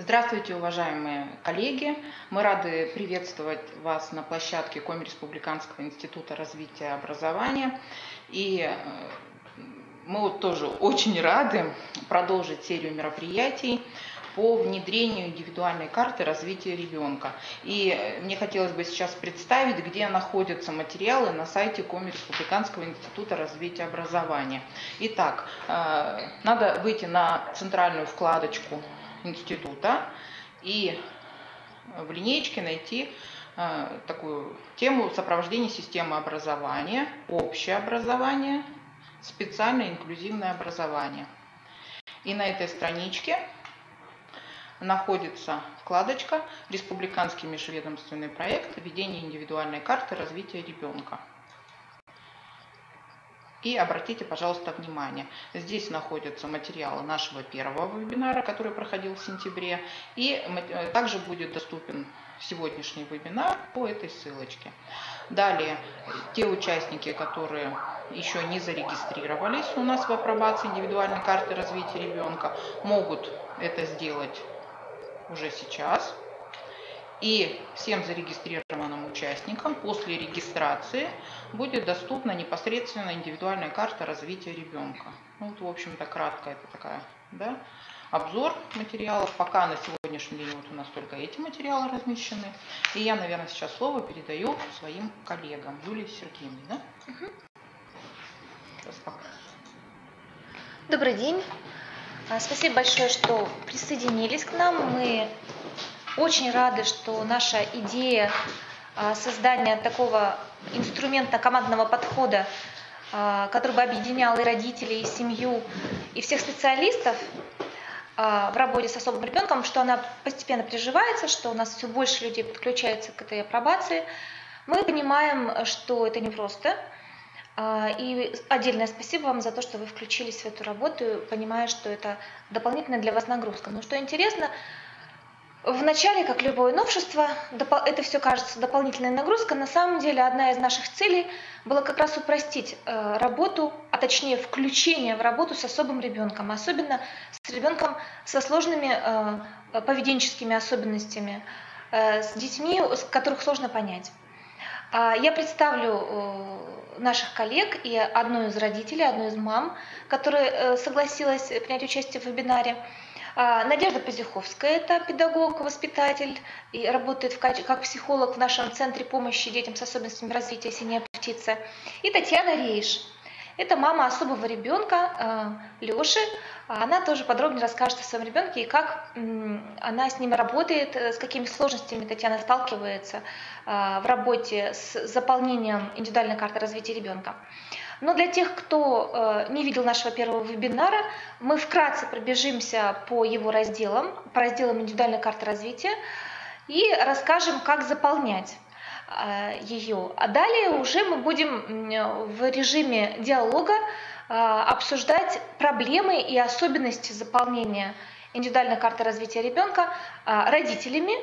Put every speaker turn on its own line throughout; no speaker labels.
Здравствуйте, уважаемые коллеги! Мы рады приветствовать вас на площадке Коми-Республиканского института развития образования. И мы тоже очень рады продолжить серию мероприятий по внедрению индивидуальной карты развития ребенка. И мне хотелось бы сейчас представить, где находятся материалы на сайте Коми-Республиканского института развития образования. Итак, надо выйти на центральную вкладочку института и в линеечке найти такую тему сопровождения системы образования, общее образование, специальное инклюзивное образование. И на этой страничке находится вкладочка «Республиканский межведомственный проект введения индивидуальной карты развития ребенка». И обратите, пожалуйста, внимание, здесь находятся материалы нашего первого вебинара, который проходил в сентябре, и также будет доступен сегодняшний вебинар по этой ссылочке. Далее, те участники, которые еще не зарегистрировались у нас в апробации индивидуальной карты развития ребенка, могут это сделать уже сейчас. И всем зарегистрированным участникам после регистрации будет доступна непосредственно индивидуальная карта развития ребенка. Ну, вот, в общем-то, кратко это такая, обзор материалов. Пока на сегодняшний день вот у нас только эти материалы размещены. И я, наверное, сейчас слово передаю своим коллегам. Юлии Сергеевне, да?
Добрый день. Спасибо большое, что присоединились к нам. Мы очень рады, что наша идея создания такого инструмента командного подхода, который бы объединял и родителей, и семью, и всех специалистов в работе с особым ребенком, что она постепенно приживается, что у нас все больше людей подключается к этой апробации. Мы понимаем, что это непросто. И отдельное спасибо вам за то, что вы включились в эту работу, понимая, что это дополнительная для вас нагрузка. Но что интересно, вначале, как любое новшество, это все кажется дополнительной нагрузкой. На самом деле, одна из наших целей была как раз упростить работу, а точнее включение в работу с особым ребенком, особенно с ребенком со сложными поведенческими особенностями, с детьми, которых сложно понять. Я представлю наших коллег и одну из родителей, одну из мам, которая согласилась принять участие в вебинаре. Надежда Позяховская, это педагог, воспитатель, и работает как психолог в нашем центре помощи детям с особенностями развития «Синяя птица». И Татьяна Рейш, это мама особого ребенка Леши. Она тоже подробнее расскажет о своем ребенке и как она с ним работает, с какими сложностями Татьяна сталкивается в работе с заполнением индивидуальной карты развития ребенка. Но для тех, кто не видел нашего первого вебинара, мы вкратце пробежимся по его разделам, по разделам индивидуальной карты развития и расскажем, как заполнять ее. А далее уже мы будем в режиме диалога обсуждать проблемы и особенности заполнения индивидуальной карты развития ребенка родителями,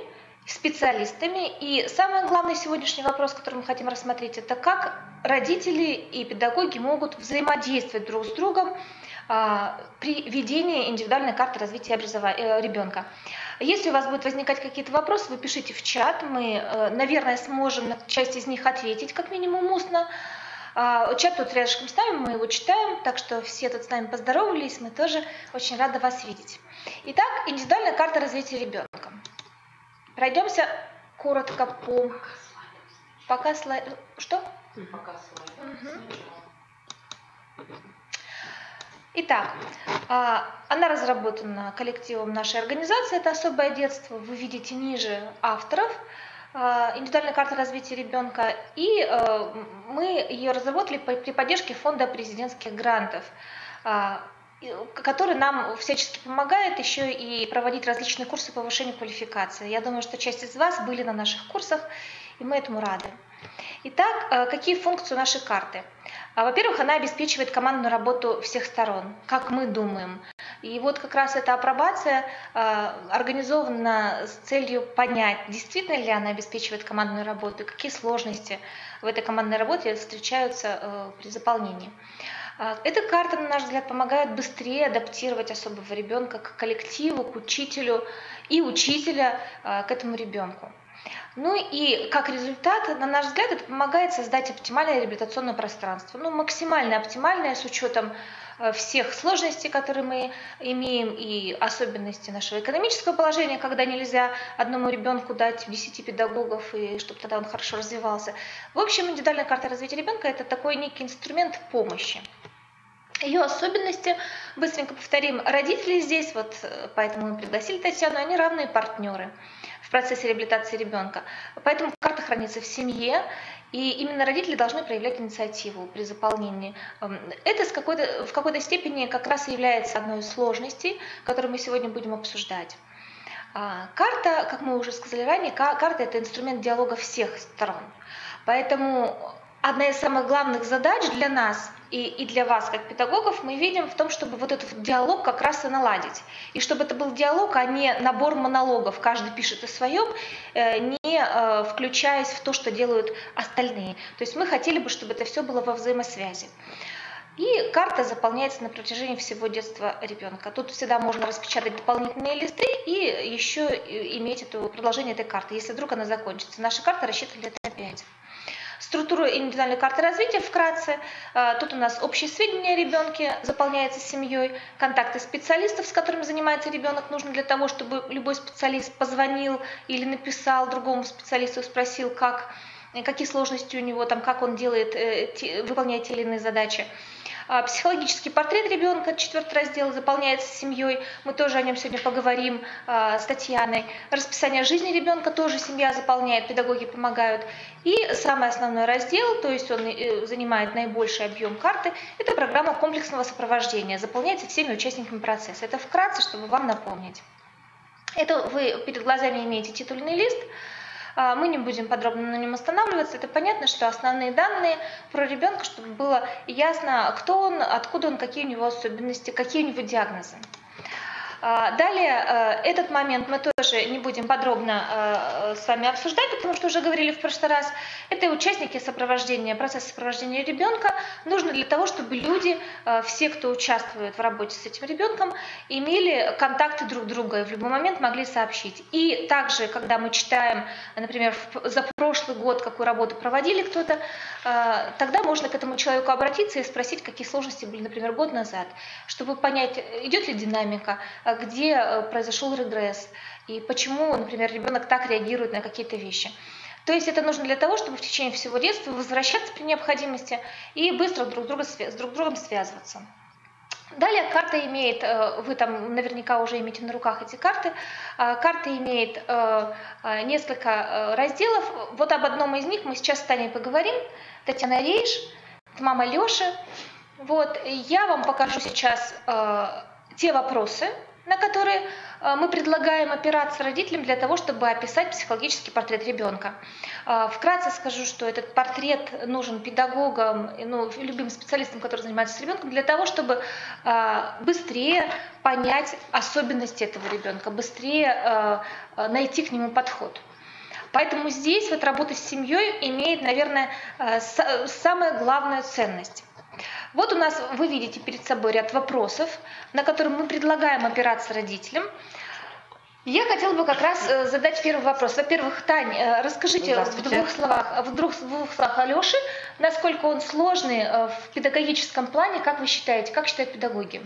специалистами. И самый главный сегодняшний вопрос, который мы хотим рассмотреть, это как родители и педагоги могут взаимодействовать друг с другом при ведении индивидуальной карты развития ребенка. Если у вас будут возникать какие-то вопросы, вы пишите в чат, мы, наверное, сможем на часть из них ответить, как минимум устно. Чат тут рядышком с нами, мы его читаем, так что все тут с нами поздоровались, мы тоже очень рады вас видеть. Итак, индивидуальная карта развития ребенка. Пройдемся коротко по... Пока слайд... Что?
Пока слайд.
Итак, она разработана коллективом нашей организации, это «Особое детство», вы видите ниже авторов, индивидуальная карта развития ребенка, и мы ее разработали при поддержке фонда президентских грантов, который нам всячески помогает еще и проводить различные курсы повышения квалификации. Я думаю, что часть из вас были на наших курсах, и мы этому рады. Итак, какие функции у нашей карты? Во-первых, она обеспечивает командную работу всех сторон, как мы думаем. И вот как раз эта апробация организована с целью понять, действительно ли она обеспечивает командную работу, и какие сложности в этой командной работе встречаются при заполнении. Эта карта, на наш взгляд, помогает быстрее адаптировать особого ребенка к коллективу, к учителю и учителя к этому ребенку. Ну и как результат, на наш взгляд, это помогает создать оптимальное реабилитационное пространство. Ну, максимально оптимальное с учетом всех сложностей, которые мы имеем, и особенностей нашего экономического положения, когда нельзя одному ребенку дать 10 педагогов, и чтобы тогда он хорошо развивался. В общем, индивидуальная карта развития ребенка – это такой некий инструмент помощи. Ее особенности, быстренько повторим, родители здесь, вот поэтому мы пригласили Татьяну, они равные партнеры в процессе реабилитации ребенка. Поэтому карта хранится в семье, и именно родители должны проявлять инициативу при заполнении. Это в какой-то степени как раз и является одной из сложностей, которую мы сегодня будем обсуждать. Карта, как мы уже сказали ранее, карта – это инструмент диалога всех сторон. Поэтому одна из самых главных задач для нас и для вас, как педагогов, мы видим в том, чтобы вот этот диалог как раз и наладить. И чтобы это был диалог, а не набор монологов, каждый пишет о своем, не включаясь в то, что делают остальные. То есть мы хотели бы, чтобы это все было во взаимосвязи. И карта заполняется на протяжении всего детства ребенка. Тут всегда можно распечатать дополнительные листы и еще иметь продолжение этой карты, если вдруг она закончится. Наша карта рассчитана лет на 5. Структура индивидуальной карты развития вкратце. Тут у нас общие сведения о ребенке, заполняется семьей, контакты специалистов, с которыми занимается ребенок, нужно для того, чтобы любой специалист позвонил или написал другому специалисту, спросил, какие сложности у него, как он выполняет те или иные задачи. Психологический портрет ребенка, 4 раздел, заполняется семьей. Мы тоже о нем сегодня поговорим с Татьяной. Расписание жизни ребенка тоже семья заполняет, педагоги помогают. И самый основной раздел, то есть он занимает наибольший объем карты, это программа комплексного сопровождения. Заполняется всеми участниками процесса. Это вкратце, чтобы вам напомнить. Это вы перед глазами имеете титульный лист. Мы не будем подробно на нем останавливаться. Это понятно, что основные данные про ребенка, чтобы было ясно, кто он, откуда он, какие у него особенности, какие у него диагнозы. Далее, этот момент мы тоже не будем подробно с вами обсуждать, потому что уже говорили в прошлый раз. Это участники процесса сопровождения ребенка. Нужно для того, чтобы люди, все, кто участвует в работе с этим ребенком, имели контакты друг друга и в любой момент могли сообщить. И также, когда мы читаем, например, за прошлый год, какую работу проводили кто-то, тогда можно к этому человеку обратиться и спросить, какие сложности были, например, год назад, чтобы понять, идет ли динамика, где произошел регресс и почему, например, ребенок так реагирует на какие-то вещи. То есть это нужно для того, чтобы в течение всего детства возвращаться при необходимости и быстро с друг другом связываться. Далее карта имеет, вы там наверняка уже имеете на руках эти карты, карта имеет несколько разделов. Вот об одном из них мы сейчас с Таней поговорим. Татьяна Рейш, мама Леши. Вот, я вам покажу сейчас те вопросы, на которые мы предлагаем опираться родителям для того, чтобы описать психологический портрет ребенка. Вкратце скажу, что этот портрет нужен педагогам, любым специалистам, которые занимаются с ребенком, для того, чтобы быстрее понять особенности этого ребенка, быстрее найти к нему подход. Поэтому здесь вот работа с семьей имеет, наверное, самую главную ценность. Вот у нас, вы видите перед собой ряд вопросов, на которые мы предлагаем опираться родителям. Я хотела бы как раз задать первый вопрос. Во-первых, Тань, расскажите в двух словах о Лёше, насколько он сложный в педагогическом плане, как вы считаете, как считают педагоги?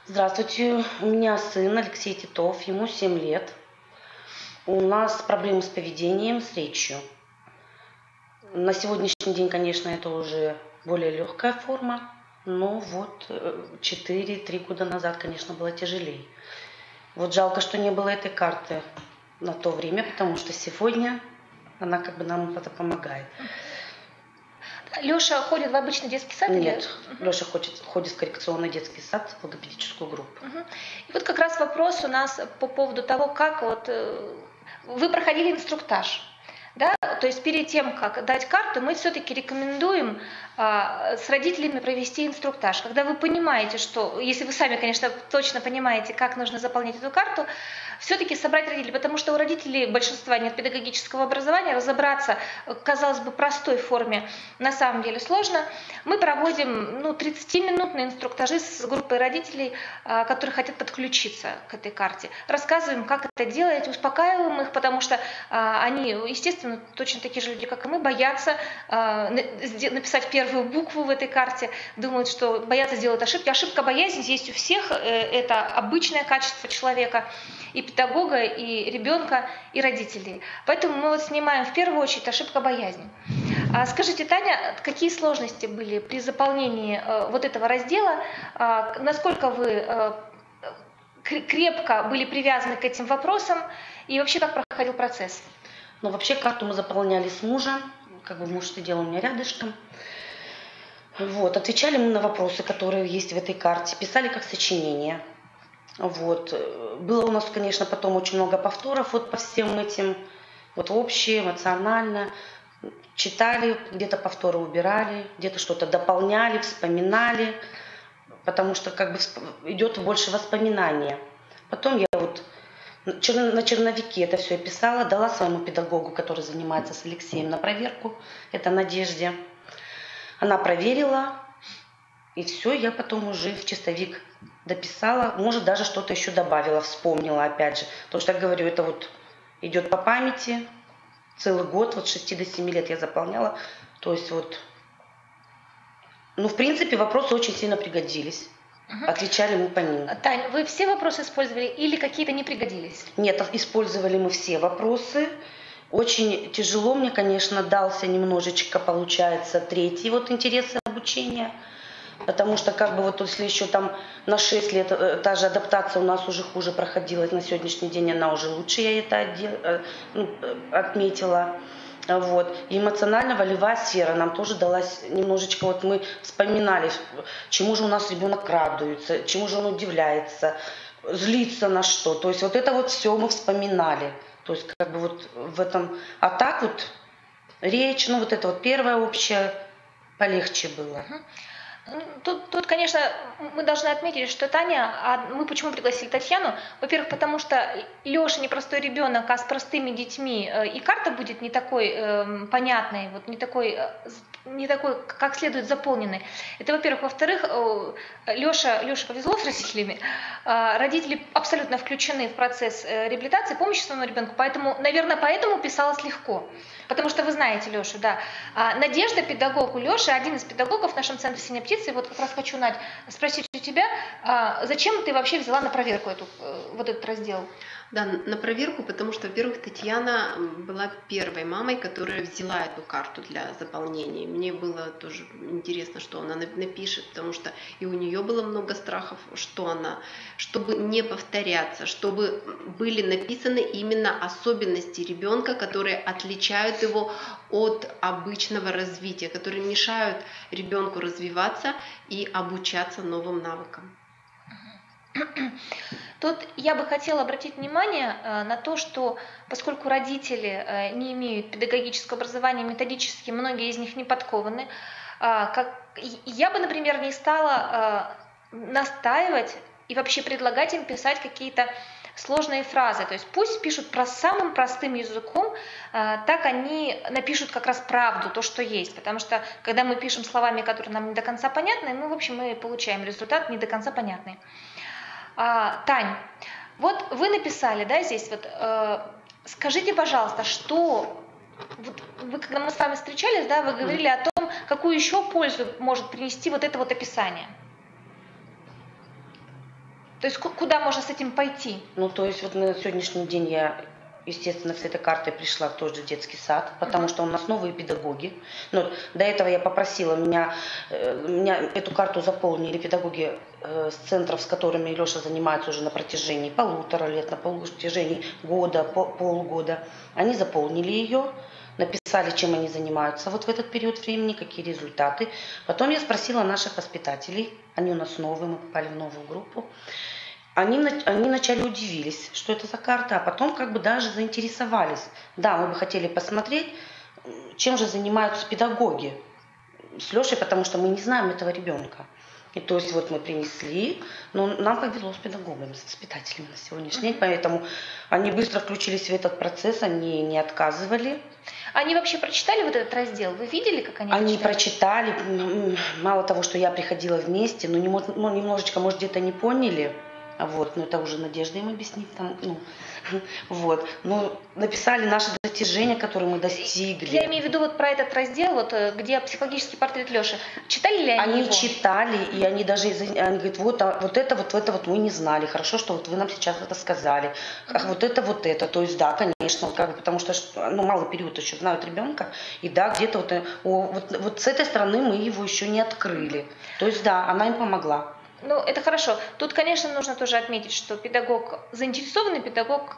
Здравствуйте, у меня сын Алексей Титов, ему 7 лет. У нас проблемы с поведением, с речью. На сегодняшний день, конечно, это уже более легкая форма, но вот 4-3 года назад, конечно, было тяжелее. Вот жалко, что не было этой карты на то время, потому что сегодня она нам это помогает.
Леша ходит в обычный детский сад?
Нет, Леша ходит в коррекционный детский сад, в логопедическую группу.
И вот как раз вопрос у нас по поводу того, как вы проходили инструктаж. Да? то есть перед тем, как дать карту, мы все-таки рекомендуем с родителями провести инструктаж. Когда вы понимаете, что, если вы сами, конечно, точно понимаете, как нужно заполнять эту карту, все-таки собрать родителей, потому что у родителей большинства нет педагогического образования, разобраться, казалось бы, простой форме на самом деле сложно. Мы проводим 30-минутные инструктажи с группой родителей, которые хотят подключиться к этой карте. Рассказываем, как это делать, успокаиваем их, потому что они, естественно, точно такие же люди, как и мы, боятся написать первую букву в этой карте, думают, что боятся сделать ошибки. Ошибка, боязнь есть у всех, это обычное качество человека, и педагога, и ребенка, и родителей. Поэтому мы вот снимаем в первую очередь ошибка, боязнь. Скажите, Таня, какие сложности были при заполнении вот этого раздела? Насколько вы крепко были привязаны к этим вопросам, и вообще как проходил процесс?
Ну, вообще карту мы заполняли с мужем, как бы муж сидел у меня рядышком. Вот, отвечали мы на вопросы, которые есть в этой карте, писали как сочинение. Вот. Было у нас, конечно, потом очень много повторов вот по всем этим, вот общее, эмоционально. Читали, где-то повторы убирали, где-то что-то дополняли, вспоминали, потому что как бы идет больше воспоминания. Потом я вот на черновике это все писала, дала своему педагогу, который занимается с Алексеем, на проверку, это Надежде. Она проверила, и все, я потом уже в чистовик дописала, может, даже что-то еще добавила, вспомнила опять же. Потому что, я говорю, это вот идет по памяти, целый год, вот с 6 до 7 лет я заполняла. То есть вот, в принципе, вопросы очень сильно пригодились. Отвечали мы по ним.
Тань, вы все вопросы использовали или какие-то не пригодились?
Нет, использовали мы все вопросы. Очень тяжело мне, конечно, дался немножечко, получается, третий вот интерес обучения. Потому что как бы вот если еще там на 6 лет та же адаптация у нас уже хуже проходила, на сегодняшний день она уже лучше, я это отметила. Вот. И эмоционально-волевая сфера нам тоже далась немножечко, вот мы вспоминали, чему же у нас ребенок радуется, чему же он удивляется, злится на что. То есть вот это вот все мы вспоминали. То есть как бы вот в этом, а так вот речь, вот это вот первое общее полегче было.
Тут, конечно, мы должны отметить, что Таня, мы почему пригласили Татьяну? Во-первых, потому что Леша непростой ребенок, а с простыми детьми и карта будет не такой понятной, вот не такой, как следует заполненной. Это, во-первых. Во-вторых, Леша повезло с родителями. Родители абсолютно включены в процесс реабилитации, помощи своему ребенку, поэтому, наверное, поэтому писалось легко. Потому что вы знаете Лешу, да. Надежда, педагог у Леши, один из педагогов в нашем центре «Синяя птица». И вот как раз хочу, Надь, спросить у тебя, зачем ты вообще взяла на проверку вот этот раздел?
Да, на проверку, потому что, во-первых, Татьяна была первой мамой, которая взяла эту карту для заполнения. Мне было тоже интересно, что она напишет, потому что и у нее было много страхов, что она, чтобы не повторяться, чтобы были написаны именно особенности ребенка, которые отличают его от обычного развития, которые мешают ребенку развиваться и обучаться новым навыкам.
Тут я бы хотела обратить внимание на то, что поскольку родители не имеют педагогического образования, методически многие из них не подкованы, я бы, например, не стала настаивать и вообще предлагать им писать какие-то сложные фразы. То есть пусть пишут самым простым языком, так они напишут как раз правду, то, что есть. Потому что когда мы пишем словами, которые нам не до конца понятны, в общем, мы получаем результат не до конца понятный. Тань, вот вы написали, да, здесь вот, скажите, пожалуйста, что, вот вы, когда мы с вами встречались, да, вы говорили о том, какую еще пользу может принести вот это вот описание. То есть куда можно с этим пойти? То есть
вот на сегодняшний день я, естественно, с этой картой пришла в тот же детский сад, потому что у нас новые педагоги. Но до этого я попросила, меня эту карту заполнили педагоги с центров, с которыми Леша занимается уже на протяжении 1,5 лет, на протяжении года, полгода. Они заполнили ее, написали, чем они занимаются вот в этот период времени, какие результаты. Потом я спросила наших воспитателей, они у нас новые, мы попали в новую группу. Они вначале удивились, что это за карта, а потом как бы даже заинтересовались. Да, мы бы хотели посмотреть, чем же занимаются педагоги с Лешей, потому что мы не знаем этого ребенка. И то есть вот мы принесли, но нам повезло с педагогами, с воспитателями на сегодняшний день, поэтому они быстро включились в этот процесс, они не отказывали.
Они вообще прочитали вот этот раздел? Вы видели, как они
Они
прочитали?
мало того, что я приходила вместе, но немножечко, может, где-то не поняли. Вот, но это уже Надежда им объяснит там, вот. Но написали наши достижения, которые мы достигли.
Я имею в виду вот про этот раздел, вот, где психологический портрет Леши. Читали ли они его?
Читали, и они даже они говорят, вот это мы не знали, хорошо, что вот вы нам сейчас это сказали. Вот это. То есть да, конечно, потому что малый период еще знают ребенка, и да, где-то вот с этой стороны мы его еще не открыли. То есть да, она им помогла.
Ну, это хорошо. Тут, конечно, нужно тоже отметить, что заинтересованный педагог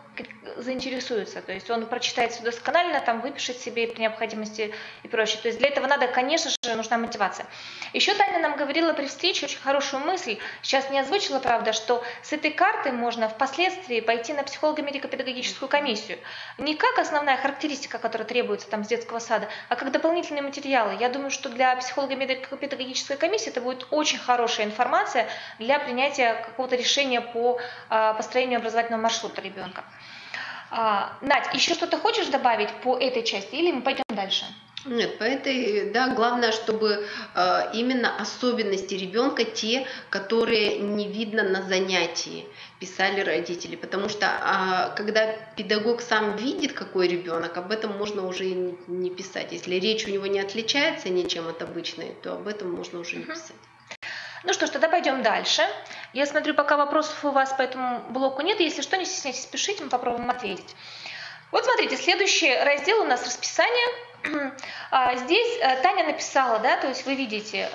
заинтересуется. То есть он прочитает все досконально, там выпишет себе при необходимости и прочее. То есть для этого надо, конечно же, нужна мотивация. Еще Таня нам говорила при встрече очень хорошую мысль, сейчас не озвучила, правда, что с этой картой можно впоследствии пойти на психолого-медико-педагогическую комиссию. Не как основная характеристика, которая требуется там с детского сада, а как дополнительные материалы. Я думаю, что для психолого-медико-педагогической комиссии это будет очень хорошая информация для принятия какого-то решения по построению образовательного маршрута ребенка. Надь, еще что-то хочешь добавить по этой части или мы пойдем дальше?
Нет, по этой, да, главное, чтобы именно особенности ребенка, те, которые не видно на занятии, писали родители. Потому что когда педагог сам видит, какой ребенок, об этом можно уже и не писать. Если речь у него не отличается ничем от обычной, то об этом можно уже не писать.
Ну что ж, тогда пойдем дальше. Я смотрю, пока вопросов у вас по этому блоку нет. Если что, не стесняйтесь, пишите, мы попробуем ответить. Вот смотрите, следующий раздел у нас расписание. Здесь Таня написала, да, то есть вы видите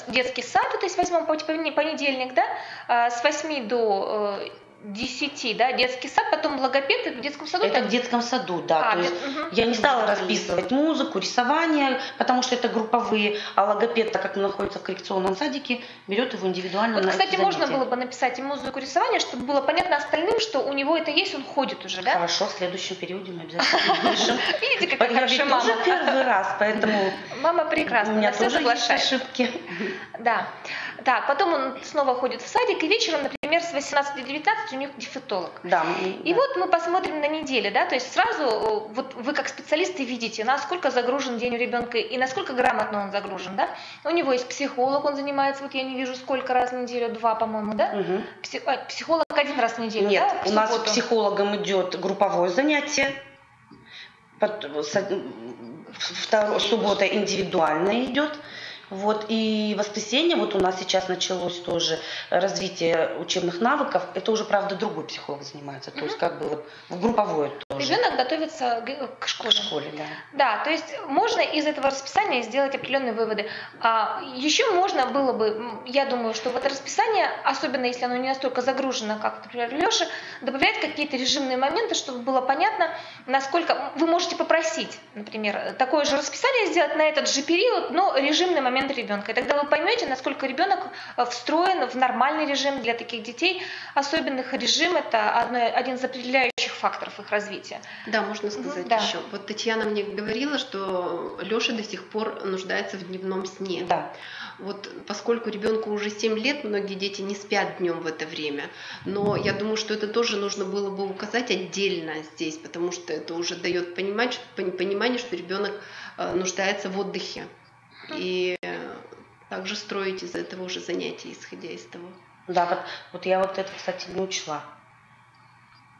детский сад, то есть возьмем понедельник, да, с 8 до 10, да, детский сад, потом логопед в детском саду.
Это в детском саду, да. То есть я не стала расписывать музыку, рисование, потому что это групповые, а логопед, так как он находится в коррекционном садике, берет его индивидуально.
Вот, кстати, можно было бы написать и музыку, рисование, чтобы было понятно остальным, что у него это есть, он ходит уже, да?
Хорошо, в следующем периоде мы обязательно напишем.
Видите, какая хорошая мама.
Я ведь тоже первый раз, поэтому
мама прекрасна,
у меня
все
тоже есть
соглашается.
ошибки.
Да. Так, потом он снова ходит в садик, и вечером, например, с 18 до 19 у них дефектолог.
Да.
И вот мы посмотрим на неделю, да, то есть сразу вот вы как специалисты видите, насколько загружен день у ребенка и насколько грамотно он загружен, да. У него есть психолог, он занимается, вот я не вижу сколько раз в неделю, 2, по-моему, да. Психолог 1 раз в неделю.
Нет,
да,
у нас с психологом идет групповое занятие, суббота индивидуальное идет. Вот, и в воскресенье, вот у нас сейчас началось тоже развитие учебных навыков, это уже, правда, другой психолог занимается, то есть как бы вот в групповое тоже.
Ребенок готовится к школе.
К школе, да.
Да, то есть можно из этого расписания сделать определенные выводы. Еще можно было бы, я думаю, что в это расписание, особенно если оно не настолько загружено, как, например, Леша, добавлять какие-то режимные моменты, чтобы было понятно, насколько вы можете попросить, например, такое же расписание сделать на этот же период, но режимный момент ребенка. И тогда вы поймете, насколько ребенок встроен в нормальный режим для таких детей. Особенных режим – это один из определяющих факторов их развития.
Да, можно сказать еще. Вот Татьяна мне говорила, что Леша до сих пор нуждается в дневном сне.
Да.
Вот поскольку ребенку уже 7 лет, многие дети не спят днем в это время. Но я думаю, что это тоже нужно было бы указать отдельно здесь, потому что это уже дает понимание, что ребенок нуждается в отдыхе. И также строить из этого уже занятия, исходя из того. Да,
вот я вот это, кстати, не учла.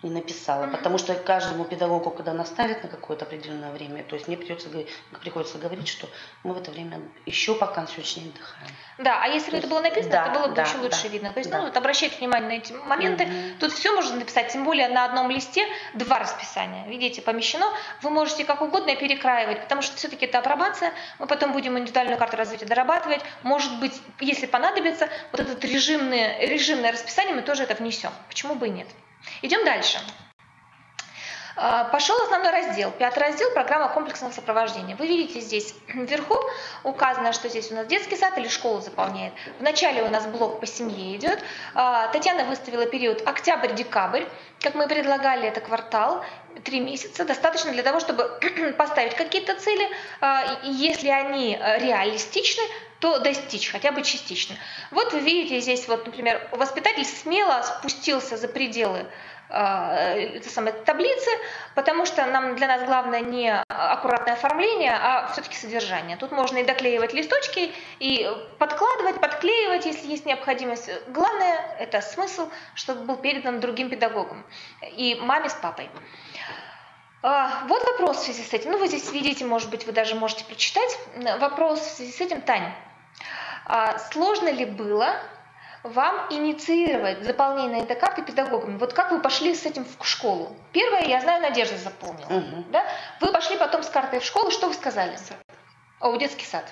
Не написала, потому что каждому педагогу, когда наставят на какое-то определенное время, то есть мне приходится говорить, что мы в это время еще пока на сегодняшний день отдыхаем.
Да, а если бы это было написано, это было бы еще лучше видно. То есть, вот обращайте внимание на эти моменты. Тут все можно написать, тем более на одном листе 2 расписания. Видите, помещено. Вы можете как угодно перекраивать, потому что все-таки это апробация. Мы потом будем индивидуальную карту развития дорабатывать. Может быть, если понадобится, вот это режимное расписание мы тоже это внесем. Почему бы и нет? Идем дальше. Пошел основной раздел, 5-й раздел, программа комплексного сопровождения. Вы видите здесь вверху указано, что здесь у нас детский сад или школу заполняет. Вначале у нас блок по семье идет. Татьяна выставила период октябрь-декабрь, как мы предлагали, это квартал, 3 месяца. Достаточно для того, чтобы поставить какие-то цели, и если они реалистичны, то достичь, хотя бы частично. Вот вы видите здесь, вот, например, воспитатель смело спустился за пределы таблицы, потому что для нас главное не аккуратное оформление, а все-таки содержание. Тут можно и доклеивать листочки, и подкладывать, подклеивать, если есть необходимость. Главное – это смысл, чтобы был передан другим педагогам и маме с папой. Вот вопрос в связи с этим. Ну, вы здесь видите, может быть, вы даже можете прочитать. Вопрос в связи с этим, Таня. Сложно ли было вам инициировать заполнение этой карты педагогами? Вот как вы пошли с этим в школу? Первое, я знаю, Надежда заполнила. Да? Вы пошли потом с картой в школу, что вы сказали? В детский сад.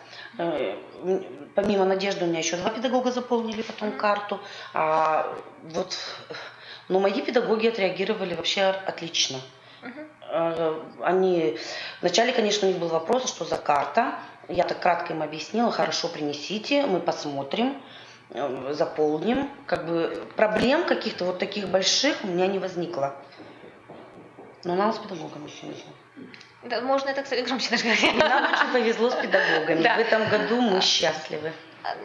Помимо Надежды у меня еще 2 педагога заполнили потом карту. Но мои педагоги отреагировали вообще отлично. Они вначале, конечно, у них был вопрос, что за карта. Я так кратко им объяснила: хорошо, принесите, мы посмотрим, заполним. Как бы проблем каких-то вот таких больших у меня не возникло. Но нам с педагогами еще не знаю.
Да, можно это, кстати, громче даже говорить.
Нам очень повезло с педагогами.
Да.
В этом году мы счастливы.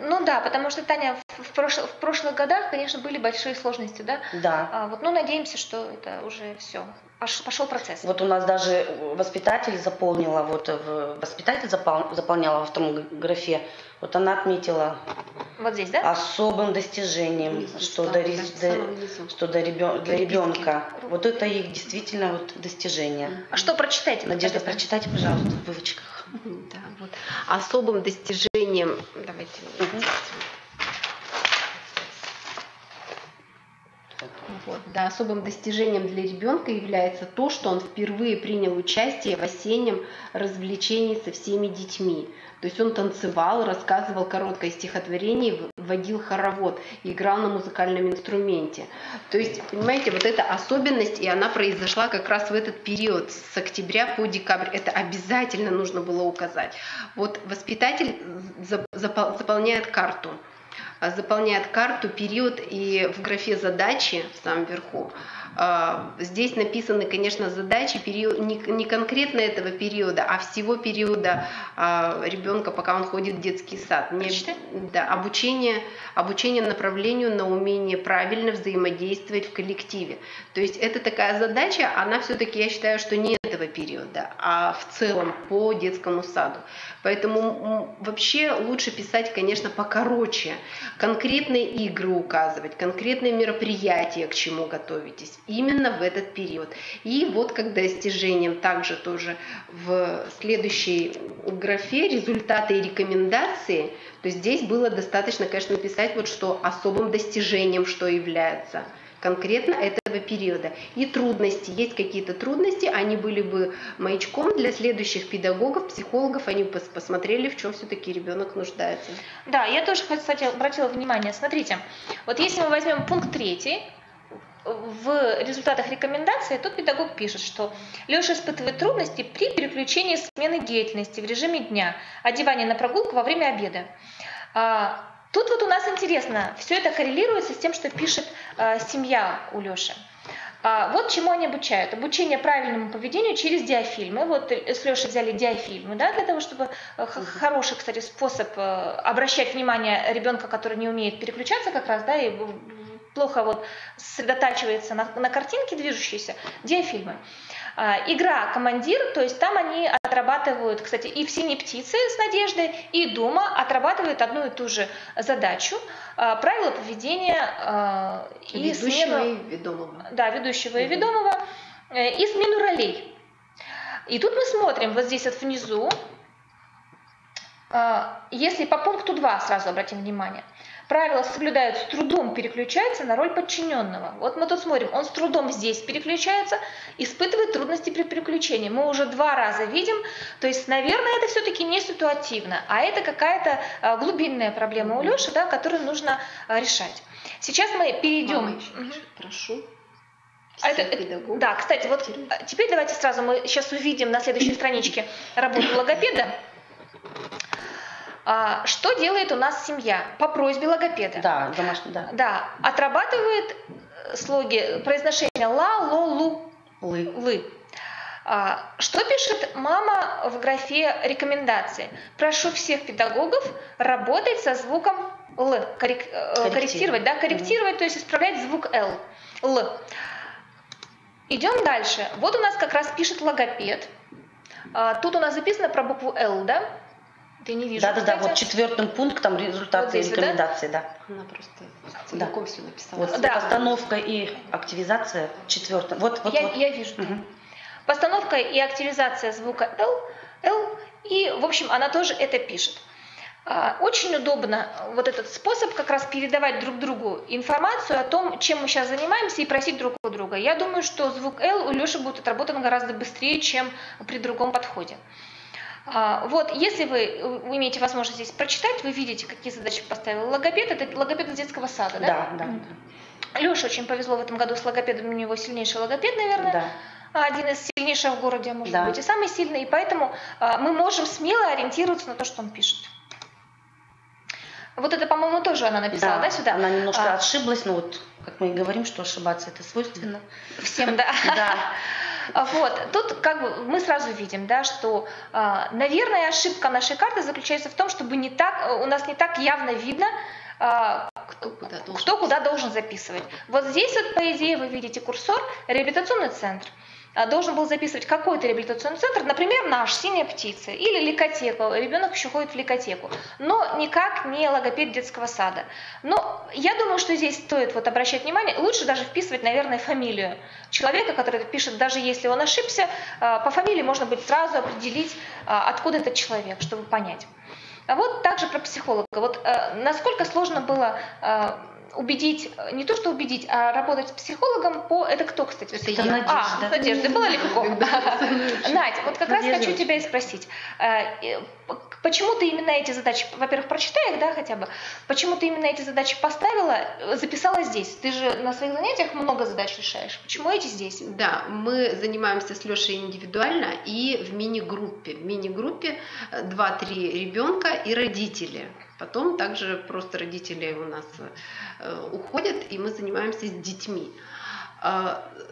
Ну да, потому что, Таня, в прошлых годах, конечно, были большие сложности, да?
Да.
Ну, надеемся, что это уже все. Пошел процесс.
Вот у нас даже воспитатель заполнила, заполняла во втором графе, вот она отметила
вот здесь, да?
особым достижением, для ребенка. Вот это их действительно вот достижение.
А что прочитайте?
Надежда, прочитайте, пожалуйста, в вывочках.
Да, вот. Особым достижением, давайте. Вот, да, особым достижением для ребенка является то, что он впервые принял участие в осеннем развлечении со всеми детьми. То есть он танцевал, рассказывал короткое стихотворение, вводил хоровод, играл на музыкальном инструменте. То есть, понимаете, вот эта особенность, и она произошла как раз в этот период, с октября по декабрь. Это обязательно нужно было указать. Вот воспитатель заполняет карту. Период, и в графе задачи в самом верху здесь написаны, конечно, задачи не конкретно этого периода, а всего периода ребенка, пока он ходит в детский сад. Обучение направлению на умение правильно взаимодействовать в коллективе. То есть это такая задача, она все-таки, я считаю, что не этого периода, а в целом по детскому саду. Поэтому вообще лучше писать, конечно, покороче, конкретные игры указывать, конкретные мероприятия, к чему готовитесь, именно в этот период. И вот как достижением также тоже в следующей графе результаты и рекомендации, то здесь было достаточно, конечно, написать вот что особым достижением, что является конкретно этого периода. И трудности, есть какие-то трудности, они были бы маячком для следующих педагогов, психологов, они посмотрели, в чем все-таки ребенок нуждается.
Да, я тоже, кстати, обратила внимание, смотрите, вот если мы возьмем пункт 3, в результатах рекомендации тут педагог пишет, что Леша испытывает трудности при переключении смены деятельности в режиме дня, одевание на прогулку во время обеда. Тут вот у нас интересно, все это коррелируется с тем, что пишет семья у Леши. Вот чему они обучают. Обучение правильному поведению через диафильмы. Вот с Лешей взяли диафильмы, да, для того, чтобы хороший, кстати, способ обращать внимание ребенка, который не умеет переключаться как раз, да, и плохо вот сосредотачивается на картинке движущейся, диафильмы. Игра «Командир», то есть там они отрабатывают, кстати, и в «Синей птице» с Надеждой, и дома отрабатывают одну и ту же задачу, правила поведения и
ведущего и ведомого.
Да, ведущего и ведомого, и смену ролей. И тут мы смотрим, вот здесь вот внизу, если по пункту 2 сразу обратим внимание, правила соблюдают, с трудом переключается на роль подчиненного. Вот мы тут смотрим, он с трудом здесь переключается, испытывает трудности при переключении. Мы уже 2 раза видим, то есть, наверное, это все-таки не ситуативно, а это какая-то глубинная проблема у Леши, да, которую нужно решать. Сейчас мы перейдем.
Прошу. педагогов.
Да, кстати, вот теперь давайте сразу мы сейчас увидим на следующей страничке работу логопеда. Что делает у нас семья? По просьбе логопеда.
Да, домашний, да.
Да, отрабатывает слоги произношения ла, ло, лу, лы. Что пишет мама в графе рекомендации? Прошу всех педагогов работать со звуком Л, корректировать, да, корректировать, то есть исправлять звук Л. Идем дальше. Вот у нас как раз пишет логопед. Тут у нас записано про букву Л, да? Я не вижу.
Да, вот 4 пунктом результаты вот здесь, рекомендации, да?
Она просто целиком все написала.
Вот, да. Постановка и активизация 4. Вот.
Я вижу. Угу. Постановка и активизация звука Л, и, в общем, она тоже это пишет. Очень удобно вот этот способ как раз передавать друг другу информацию о том, чем мы сейчас занимаемся, и просить друг у друга. Я думаю, что звук Л у Леши будет отработан гораздо быстрее, чем при другом подходе. Вот, если вы имеете возможность здесь прочитать, вы видите, какие задачи поставил логопед. Это логопед из детского сада, да? Да. Леше очень повезло в этом году с логопедом, у него сильнейший логопед, наверное. Да. Один из сильнейших в городе, может быть, и самый сильный, и поэтому мы можем смело ориентироваться на то, что он пишет. Вот это, по-моему, тоже она написала, да, сюда?
Она немножко отшиблась, но вот, как мы и говорим, что ошибаться это свойственно.
Всем, да. Вот, тут как бы мы сразу видим, да, что, наверное, ошибка нашей карты заключается в том, чтобы у нас не так явно видно, кто куда должен записывать. Вот здесь вот, по идее, вы видите курсор, реабилитационный центр. Должен был записывать какой-то реабилитационный центр, например, наш, «Синяя птица», или ликотеку, ребенок еще ходит в ликотеку, но никак не логопед детского сада. Но я думаю, что здесь стоит вот обращать внимание, лучше даже вписывать, наверное, фамилию человека, который пишет, даже если он ошибся, по фамилии можно будет сразу определить, откуда этот человек, чтобы понять. А вот также про психолога. Вот насколько сложно было убедить, не то что убедить, а работать с психологом это кто, кстати?
Это Надежда.
Надежда, было легко. Надь, вот как раз хочу тебя и спросить. Почему ты именно эти задачи, во-первых, прочитай их, да, хотя бы, почему ты именно эти задачи поставила, записала здесь? Ты же на своих занятиях много задач решаешь. Почему эти здесь?
Да, мы занимаемся с Лешей индивидуально и в мини-группе. В мини-группе 2-3 ребенка и родители. Потом также просто родители у нас уходят, и мы занимаемся с детьми.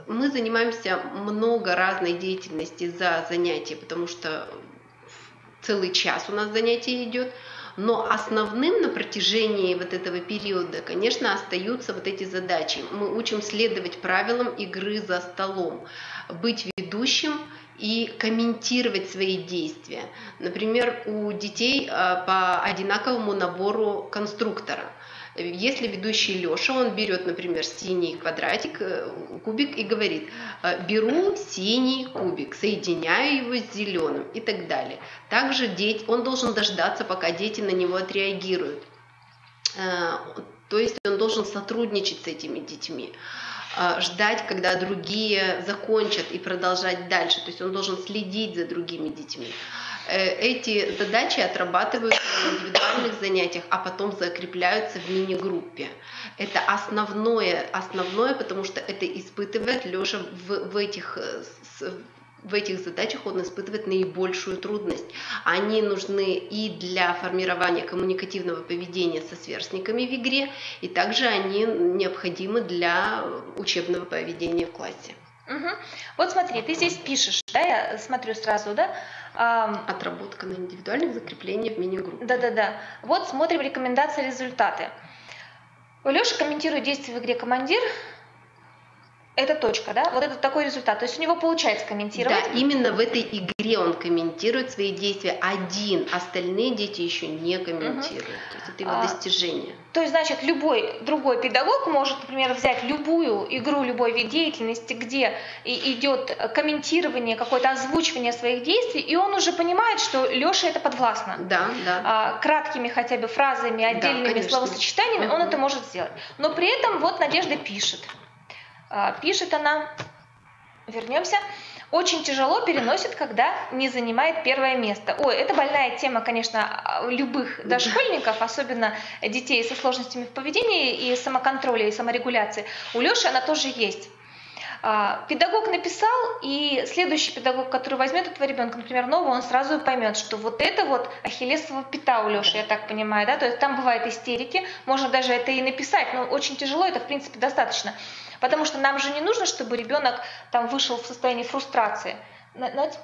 Мы занимаемся много разной деятельности за занятия, потому что целый час у нас занятие идет. Но основным на протяжении вот этого периода, конечно, остаются вот эти задачи. Мы учим следовать правилам игры за столом, быть ведущим и комментировать свои действия. Например, у детей по одинаковому набору конструктора. Если ведущий Леша, он берет, например, синий квадратик, кубик и говорит: беру синий кубик, соединяю его с зеленым и так далее. Также он должен дождаться, пока дети на него отреагируют. То есть он должен сотрудничать с этими детьми, ждать, когда другие закончат, и продолжать дальше. То есть он должен следить за другими детьми. Эти задачи отрабатываются на индивидуальных занятиях, а потом закрепляются в мини-группе. Это основное, потому что это испытывает Леша в этих задачах, он испытывает наибольшую трудность. Они нужны и для формирования коммуникативного поведения со сверстниками в игре, и также они необходимы для учебного поведения в классе.
Угу. Вот смотри, ты здесь пишешь, да, я смотрю сразу, да?
Отработка на индивидуальных закреплениях в мини-группе.
Да. Вот смотрим рекомендации, результаты. Леша комментирует действия в игре «Командир». Это точка, да? Вот это такой результат. То есть у него получается комментировать.
Да, именно в этой игре он комментирует свои действия один, остальные дети еще не комментируют. То есть это его достижение.
То есть, значит, любой другой педагог может, например, взять любую игру, любой вид деятельности, где идет комментирование, какое-то озвучивание своих действий, и он уже понимает, что Леше это подвластно.
Да.
Краткими хотя бы фразами, отдельными словосочетаниями он это может сделать. Но при этом вот Надежда пишет. Пишет она, вернемся, очень тяжело переносит, когда не занимает первое место. Ой, это больная тема, конечно, любых дошкольников, особенно детей со сложностями в поведении и самоконтроле, и саморегуляции. У Леши она тоже есть. Педагог написал, и следующий педагог, который возьмет этого ребенка, например, нового, он сразу поймет, что вот это вот ахиллесова пята у Леши, я так понимаю, да, то есть там бывают истерики, можно даже это и написать, но очень тяжело, это в принципе достаточно, потому что нам же не нужно, чтобы ребенок там вышел в состоянии фрустрации.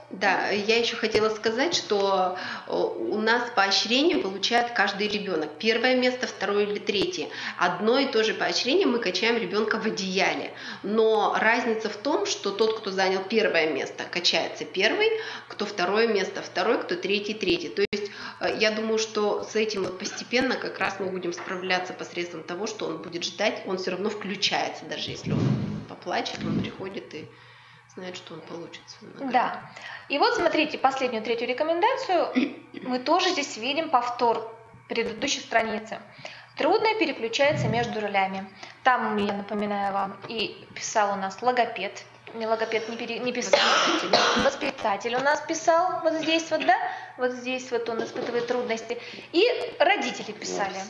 Да, я еще хотела сказать, что у нас поощрение получает каждый ребенок. Первое место, второе или третье. Одно и то же поощрение мы качаем ребенка в одеяле. Но разница в том, что тот, кто занял первое место, качается первый, кто второе место, второй, кто третий, третий. То есть я думаю, что с этим вот постепенно как раз мы будем справляться посредством того, что он будет ждать, он все равно включается, даже если он поплачет, он приходит и знает, что он получит свою награду.
Да. И вот смотрите, последнюю, третью рекомендацию мы тоже здесь видим повтор предыдущей страницы. Трудно переключается между ролями. Там, я напоминаю вам, и писал у нас логопед. Логопед не писал. Воспитатель у нас писал вот здесь вот, да? Вот здесь вот он испытывает трудности. И родители писали.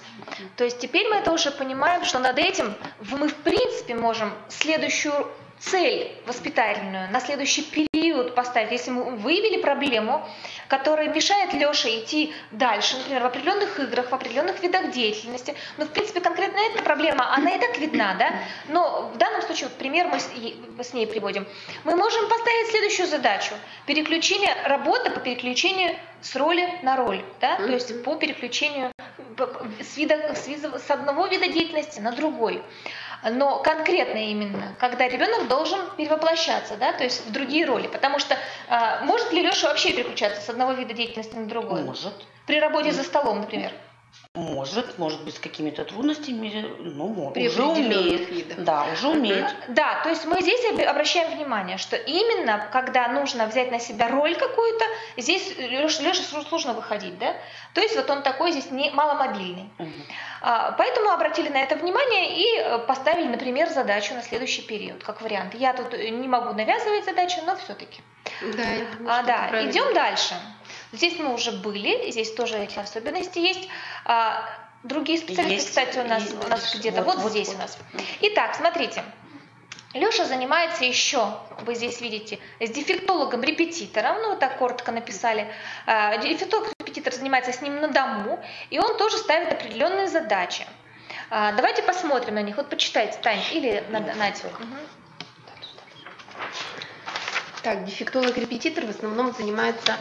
То есть теперь мы это уже понимаем, что над этим мы в принципе можем следующую цель воспитательную на следующий период поставить. Если мы выявили проблему, которая мешает Лёше идти дальше, например, в определенных играх, в определенных видах деятельности, но в принципе конкретно эта проблема, она и так видна, да? Но в данном случае, вот пример мы с ней приводим, мы можем поставить следующую задачу: переключение работы по переключению с роли на роль, да? То есть по переключению с одного вида деятельности на другой. Но конкретно именно, когда ребенок должен перевоплощаться, да, то есть в другие роли. Потому что может ли Леша вообще переключаться с одного вида деятельности на другой?
Может.
При работе за столом, например.
Может быть, с какими-то трудностями, но
при
уже умеет.
Видах.
Да, уже умеет.
Да, то есть мы здесь обращаем внимание, что именно когда нужно взять на себя роль какую-то, здесь Леше сложно выходить, да? То есть вот он такой здесь маломобильный. Поэтому обратили на это внимание и поставили, например, задачу на следующий период, как вариант. Я тут не могу навязывать задачу, но все-таки. Да, идем дальше. Здесь мы уже были, здесь тоже эти особенности есть. Другие специалисты, кстати, у нас где-то вот здесь у нас. Итак, смотрите. Леша занимается еще, вы здесь видите, с дефектологом-репетитором, ну вот так коротко написали. Дефектолог-репетитор занимается с ним на дому, и он тоже ставит определенные задачи. Давайте посмотрим на них. Вот почитайте, Тань, или Надя.
Так, дефектолог-репетитор в основном занимается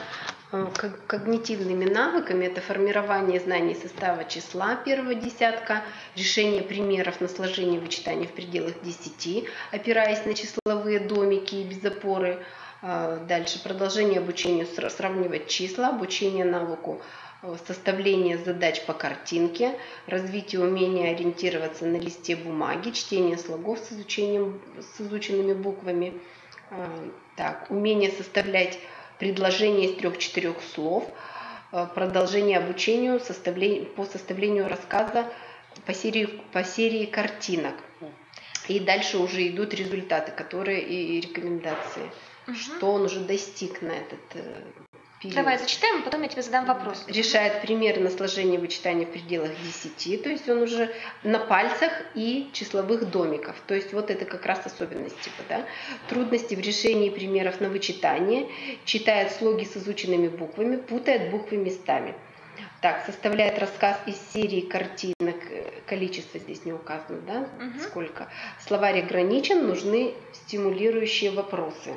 когнитивными навыками. Это формирование знаний состава числа первого десятка, решение примеров на сложение вычитания в пределах 10, опираясь на числовые домики и без опоры. Дальше продолжение обучению сравнивать числа, обучение навыку составление задач по картинке, развитие умения ориентироваться на листе бумаги, чтение слогов с изученными буквами, умение составлять предложения из 3-4 слов, продолжение обучению по составлению рассказа по серии картинок. И дальше уже идут результаты, которые и рекомендации, что он уже достиг на этот период.
Давай зачитаем, а потом я тебе задам вопрос.
Решает примеры на сложение вычитания в пределах 10, то есть он уже на пальцах и числовых домиков. То есть вот это как раз особенность типа, да? Трудности в решении примеров на вычитание, читает слоги с изученными буквами, путает буквы местами. Так, составляет рассказ из серии картинок, количество здесь не указано, да, сколько. Словарь ограничен, нужны стимулирующие вопросы.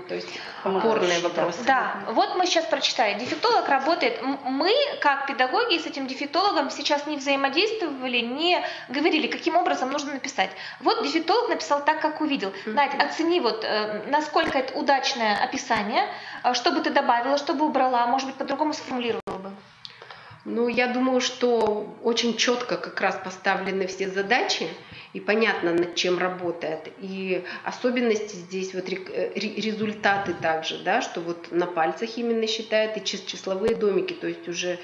То есть опорные вопросы.
Да, вот мы сейчас прочитаем. Дефектолог работает. Мы, как педагоги, с этим дефектологом сейчас не взаимодействовали, не говорили, каким образом нужно написать. Вот дефектолог написал так, как увидел. Надь, оцени, вот, насколько это удачное описание, что бы ты добавила, что бы убрала, может быть, по-другому сформулировала бы.
Ну, я думаю, что очень четко как раз поставлены все задачи, и понятно, над чем работает. И особенности здесь, вот результаты также, да, что вот на пальцах именно считает, и числовые домики, то есть уже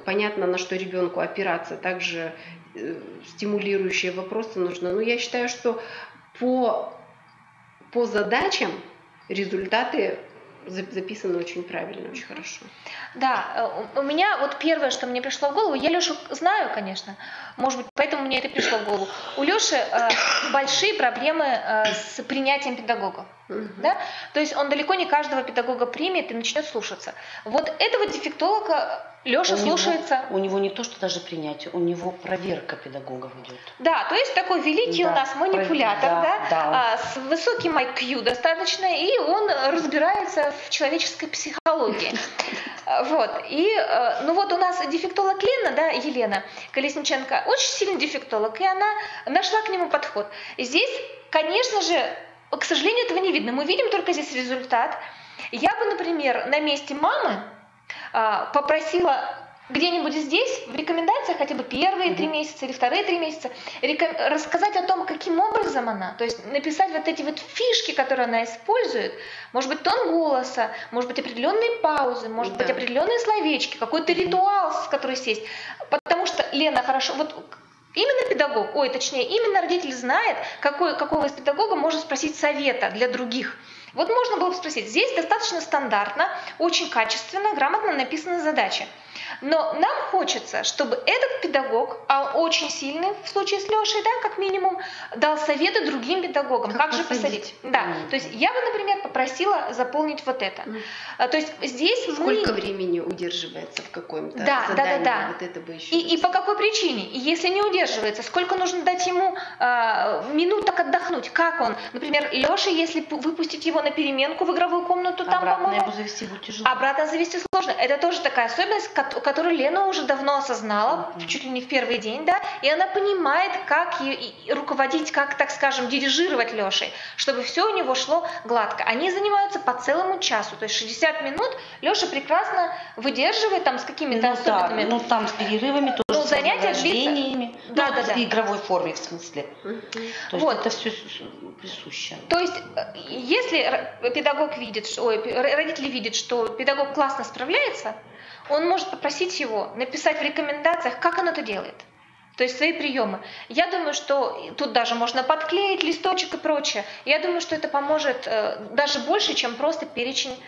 понятно, на что ребенку опираться. Также стимулирующие вопросы нужно. Но я считаю, что по задачам результаты записано очень правильно, очень хорошо.
Да, у меня вот первое, что мне пришло в голову, я Лешу знаю, конечно, может быть, поэтому мне это пришло в голову. У Леши большие проблемы с принятием педагогов. Да? То есть он далеко не каждого педагога примет и начнет слушаться. Вот этого дефектолога Леша слушается.
У него не то, что даже принятие, у него проверка педагогов идет.
Да, то есть такой великий у нас манипулятор, с высоким IQ достаточно, и он разбирается в человеческой психологии. Вот. И, ну вот у нас дефектолог Елена Колесниченко, очень сильный дефектолог, и она нашла к нему подход. Здесь, конечно же, к сожалению, этого не видно. Мы видим только здесь результат. Я бы, например, на месте мамы попросила где-нибудь здесь, в рекомендациях хотя бы первые 3 месяца или вторые 3 месяца, рассказать о том, каким образом она, то есть написать вот эти вот фишки, которые она использует, может быть, тон голоса, может быть, определенные паузы, может быть, определенные словечки, какой-то ритуал, который есть. Потому что Лена хорошо... Вот, именно педагог, именно родитель знает, какого из педагога можно спросить совета для других. Вот можно было бы спросить, здесь достаточно стандартно, очень качественно, грамотно написана задача. Но нам хочется, чтобы этот педагог, а очень сильный в случае с Лешей, как минимум, дал советы другим педагогам, как же посадить. Да, то есть я бы, например, попросила заполнить вот это. То есть здесь
сколько времени удерживается в каком-то задании?
Да.
Вот это бы еще
и по какой причине? И если не удерживается, сколько нужно дать ему минуток отдохнуть? Как он? Например, Леша, если выпустить его на переменку в игровую комнату, там,
обратно
по-моему...
его завести будет тяжело.
Обратно завести сложно. Это тоже такая особенность, которую Лена уже давно осознала, чуть ли не в первый день, и она понимает, как руководить, как, так скажем, дирижировать Лешей, чтобы все у него шло гладко. Они занимаются по целому часу, то есть 60 минут Леша прекрасно выдерживает там с какими-то особенными...
Да, там с перерывами, тоже с
занятиями,
в игровой форме, в смысле. То есть это все присуще.
То есть если педагог видит, родители видят, что педагог классно справляется, он может попросить его написать в рекомендациях, как он это делает. То есть свои приемы. Я думаю, что тут даже можно подклеить листочек и прочее. Я думаю, что это поможет даже больше, чем просто перечень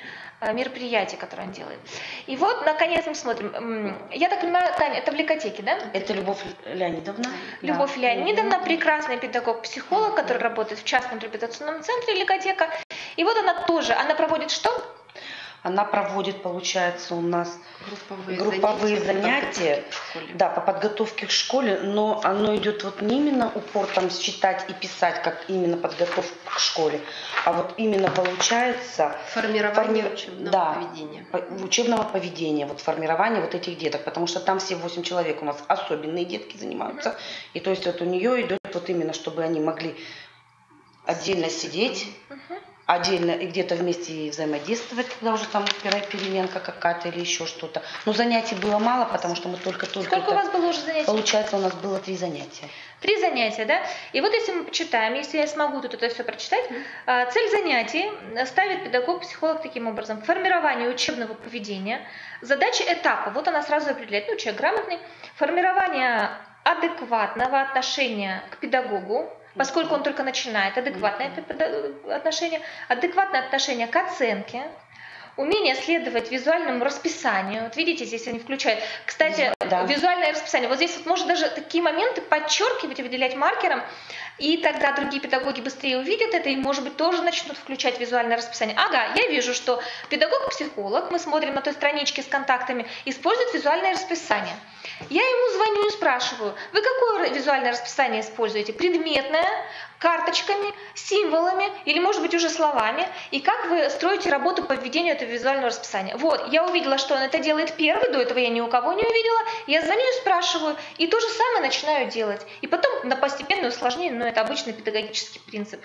мероприятий, которые он делает. И вот, наконец, мы смотрим. Я так понимаю, Таня, это в Лекотеке, да?
Это Любовь Леонидовна.
Любовь Леонидовна, прекрасный педагог-психолог, который работает в частном реабилитационном центре Лекотека. И вот она проводит что?
Она проводит, получается, у нас групповые занятия по подготовке к школе, но оно идет вот не именно упор там считать и писать, как именно подготовка к школе, а вот именно получается
формирование учебного поведения.
Вот формирование вот этих деток, потому что там все 8 человек у нас особенные детки занимаются, и то есть вот у нее идет вот именно, чтобы они могли отдельно сидеть, отдельно и где-то вместе взаимодействовать, когда уже там переменка какая-то или еще что-то. Но занятий было мало, потому что мы только...
Сколько у вас было уже занятий?
Получается, у нас было 3 занятия.
3 занятия, да? И вот если мы почитаем, если я смогу тут это все прочитать, цель занятий ставит педагог-психолог таким образом. Формирование учебного поведения, задача этапа, вот она сразу определяет, человек грамотный, формирование адекватного отношения к педагогу, поскольку он только начинает, адекватное отношение к оценке, умение следовать визуальному расписанию. Вот видите, здесь они включают. Кстати, визуальное расписание. Вот здесь вот можно даже такие моменты подчеркивать и выделять маркером, и тогда другие педагоги быстрее увидят это и, может быть, тоже начнут включать визуальное расписание. Ага, я вижу, что педагог-психолог, мы смотрим на той страничке с контактами, использует визуальное расписание. Я ему звоню и спрашиваю, вы какое визуальное расписание используете? Предметное, карточками, символами или, может быть, уже словами? И как вы строите работу по введению этого визуального расписания? Вот, я увидела, что он это делает первый, до этого я ни у кого не увидела. Я звоню и спрашиваю, и то же самое начинаю делать. И потом на постепенное усложнение, но это обычный педагогический принцип.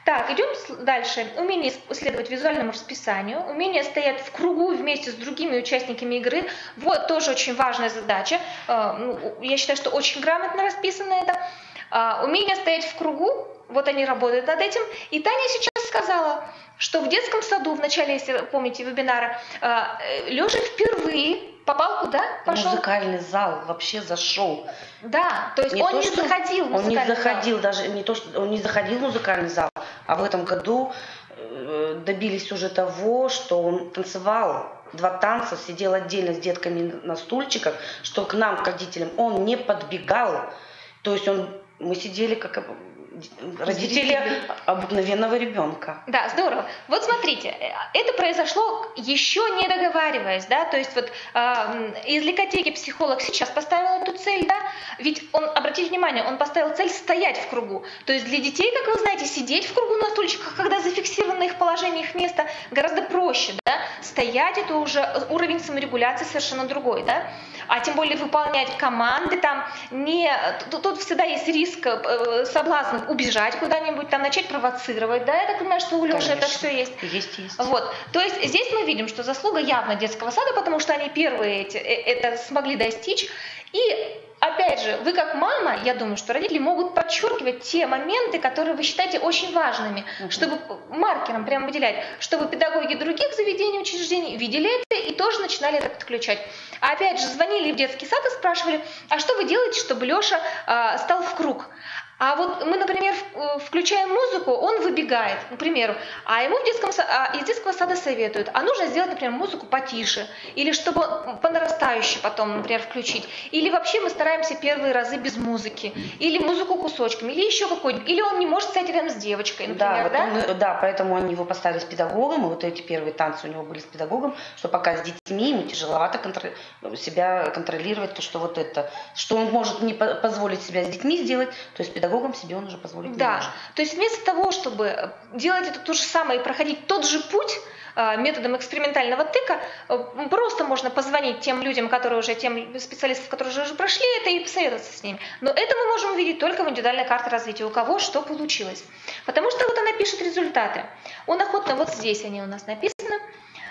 Так, идем дальше. Умение следовать визуальному расписанию, умение стоять в кругу вместе с другими участниками игры. Вот тоже очень важная задача. Я считаю, что очень грамотно расписано это. Умение стоять в кругу, вот они работают над этим. И Таня сейчас сказала, что в детском саду, в начале, если вы помните, вебинара, Леша впервые попал куда? Пошел?
Музыкальный зал, вообще зашел.
Да, то есть он не заходил в музыкальный зал.
Он не заходил в музыкальный зал, а в этом году добились уже того, что он танцевал 2 танца, сидел отдельно с детками на стульчиках, что к нам, к родителям, он не подбегал. То есть мы сидели как родители обыкновенного ребенка.
Да, здорово. Вот смотрите, это произошло еще не договариваясь, да, то есть вот из ликотеки психолог сейчас поставил эту цель, да, ведь он, обратите внимание, он поставил цель стоять в кругу. То есть для детей, как вы знаете, сидеть в кругу на стульчиках, когда зафиксировано их положение, их место, гораздо проще, да, стоять это уже уровень саморегуляции совершенно другой, да, а тем более выполнять команды там, тут всегда есть риск, соблазн убежать куда-нибудь, там начать провоцировать, да, я так понимаю, что у Лёши это все есть.
Есть.
Вот, то есть здесь мы видим, что заслуга явно детского сада, потому что они первые это смогли достичь. И опять же, вы как мама, я думаю, что родители могут подчеркивать те моменты, которые вы считаете очень важными, чтобы маркером прямо выделять, чтобы педагоги других заведений, учреждений видели это и тоже начинали это подключать. А опять же, звонили в детский сад и спрашивали, а что вы делаете, чтобы Лёша стал в круг? А вот мы, например, включаем музыку, он выбегает, к примеру, а ему из детского сада советуют, а нужно сделать, например, музыку потише, или чтобы по нарастающей потом, например, включить, или вообще мы стараемся первые разы без музыки, или музыку кусочками, или еще какой-нибудь, или он не может стоять рядом с девочкой, например,
да, поэтому они его поставили с педагогом, и вот эти первые танцы у него были с педагогом, что пока с детьми ему тяжеловато себя контролировать, то, что вот это, что он может не позволить себя с детьми сделать, то есть педагогом себе он уже позволить не может.
То есть вместо того, чтобы делать это то же самое и проходить тот же путь методом экспериментального тыка, просто можно позвонить тем людям, тем специалистам, которые уже прошли это, и посоветоваться с ними. Но это мы можем увидеть только в индивидуальной карте развития, у кого что получилось. Потому что вот она пишет результаты. Он охотно, вот здесь они у нас написаны,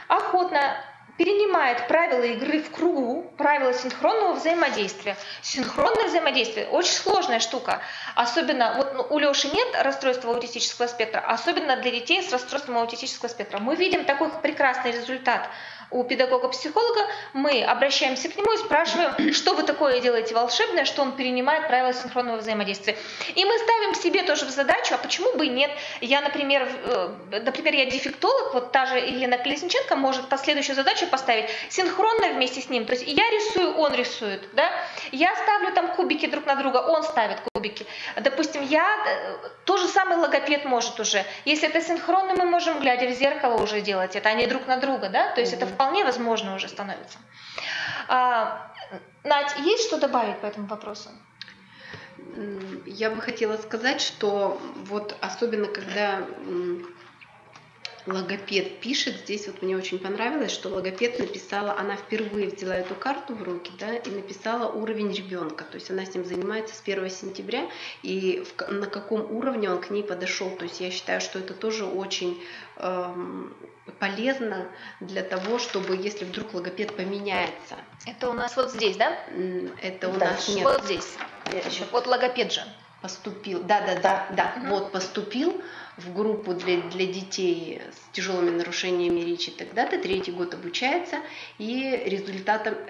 охотно перенимает правила игры в кругу, правила синхронного взаимодействия. Синхронное взаимодействие – очень сложная штука. Особенно, вот у Лёши нет расстройства аутистического спектра, особенно для детей с расстройством аутистического спектра. Мы видим такой прекрасный результат у педагога-психолога, мы обращаемся к нему и спрашиваем, что вы такое делаете волшебное, что он перенимает правила синхронного взаимодействия. И мы ставим себе тоже в задачу, а почему бы и нет. Я, например, я дефектолог, вот та же Елена Колесниченко может последующую задачу поставить синхронно вместе с ним. То есть я рисую, он рисует, да? Я ставлю там кубики друг на друга, он ставит кубики. Допустим, то же самое логопед может уже. Если это синхронно, мы можем, глядя в зеркало, уже делать это, а не друг на друга, да? То есть это вполне возможно уже становится. Надь, есть что добавить по этому вопросу?
Я бы хотела сказать, что вот особенно когда логопед пишет, здесь вот мне очень понравилось, что логопед написала, она впервые взяла эту карту в руки, да, и написала уровень ребенка, то есть она с ним занимается с 1 сентября, и на каком уровне он к ней подошел, то есть я считаю, что это тоже очень полезно для того, чтобы, если вдруг логопед поменяется.
Это у нас вот здесь, да?
Это у нас нет.
Вот здесь. Вот логопед же.
Поступил, вот поступил в группу для детей с тяжелыми нарушениями речи, тогда-то 3-й год обучается, и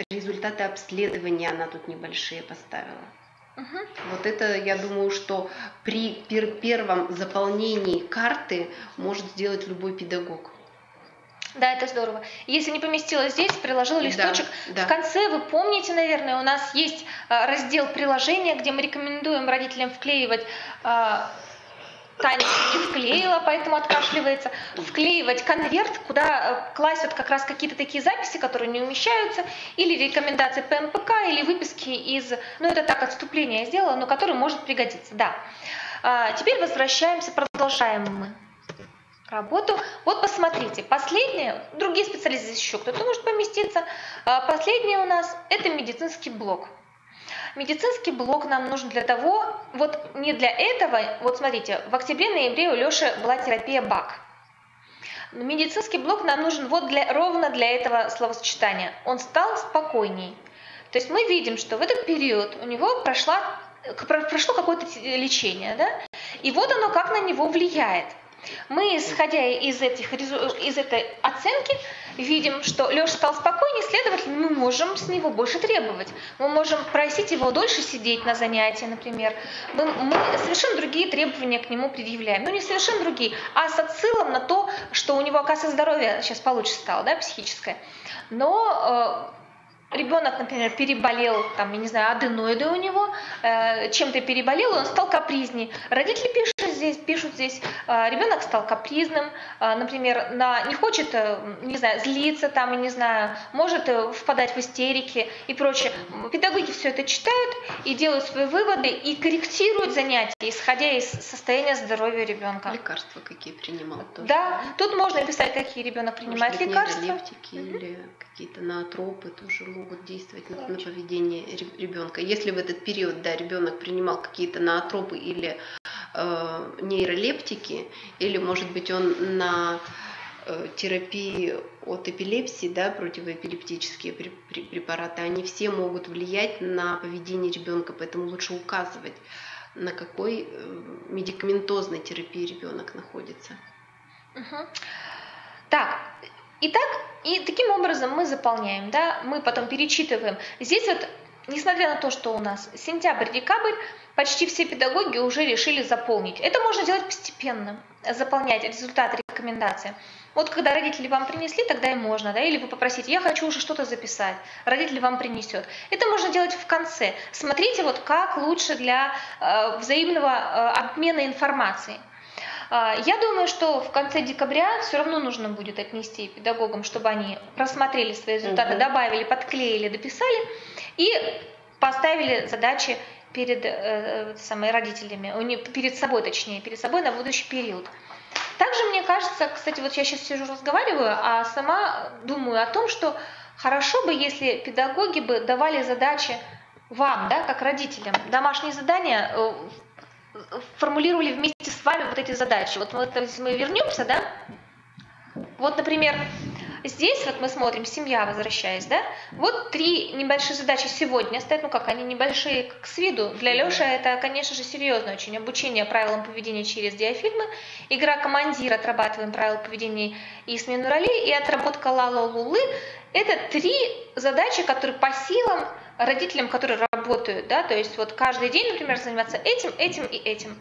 результаты обследования она тут небольшие поставила. Вот это, я думаю, что при первом заполнении карты может сделать любой педагог.
Да, это здорово. Если не поместилось здесь, приложил листочек.
Да.
В конце, вы помните, наверное, у нас есть раздел приложения, где мы рекомендуем родителям вклеивать, Таня не вклеила, поэтому откашливается, вклеивать конверт, куда класть вот как раз какие-то такие записи, которые не умещаются, или рекомендации по МПК, или выписки из, это так, отступление я сделала, но который может пригодиться, да. Теперь возвращаемся, продолжаем мы работу. Вот посмотрите, последнее, другие специалисты здесь еще кто-то может поместиться, последнее у нас это медицинский блок. Медицинский блок нам нужен для того, вот не для этого, вот смотрите, в октябре-ноябре у Лёши была терапия БАК. Медицинский блок нам нужен вот ровно для этого словосочетания. Он стал спокойней. То есть мы видим, что в этот период у него прошло какое-то лечение, да? И вот оно как на него влияет. Мы, исходя из этой оценки, видим, что Леша стал спокойнее, следовательно, мы можем с него больше требовать. Мы можем просить его дольше сидеть на занятии, например. Мы совершенно другие требования к нему предъявляем. Ну, не совершенно другие, а с отсылом на то, что у него, оказывается, здоровье сейчас получше стало, да, психическое. Но ребенок, например, переболел, там, я не знаю, аденоиды у него, чем-то переболел, он стал капризней. Родители пишут здесь, ребенок стал капризным, например, не хочет, не знаю, злиться, там, я не знаю, может впадать в истерики и прочее. Педагоги все это читают и делают свои выводы и корректируют занятия, исходя из состояния здоровья ребенка.
Лекарства какие принимал тоже.
Да, тут можно писать, какие ребенок принимает лекарства.
Нейролептики или какие-то ноотропы тоже могут действовать на поведение ребенка. Если в этот период, да, ребенок принимал какие-то ноотропы или нейролептики, или, может быть, он на терапии от эпилепсии, да, противоэпилептические препараты, они все могут влиять на поведение ребенка, поэтому лучше указывать, на какой медикаментозной терапии ребенок находится.
Так, итак, и таким образом мы заполняем, да, мы потом перечитываем. Здесь вот, несмотря на то, что у нас сентябрь-декабрь, почти все педагоги уже решили заполнить. Это можно делать постепенно, заполнять результаты рекомендаций. Вот когда родители вам принесли, тогда и можно, да, или вы попросите, я хочу уже что-то записать, родитель вам принесет. Это можно делать в конце. Смотрите, вот как лучше для взаимного обмена информацией. Я думаю, что в конце декабря все равно нужно будет отнести педагогам, чтобы они просмотрели свои результаты, добавили, подклеили, дописали и поставили задачи перед родителями, перед собой на будущий период. Также мне кажется, кстати, вот я сейчас сижу разговариваю, а сама думаю о том, что хорошо бы, если педагоги бы давали задачи вам, да, как родителям, домашние задания, формулировали вместе с вами вот эти задачи. Вот мы вернемся, да? Вот, например, здесь вот мы смотрим, семья, возвращаясь, да? Вот 3 небольшие задачи сегодня стоят, ну как, они небольшие как с виду. Для Лёши это, конечно же, серьезно очень. Обучение правилам поведения через диафильмы, игра командир, отрабатываем правила поведения и смену ролей, и отработка ла-ла-лулы. Это 3 задачи, которые по силам родителям, которые работают, да, то есть вот каждый день, например, заниматься этим, этим и этим.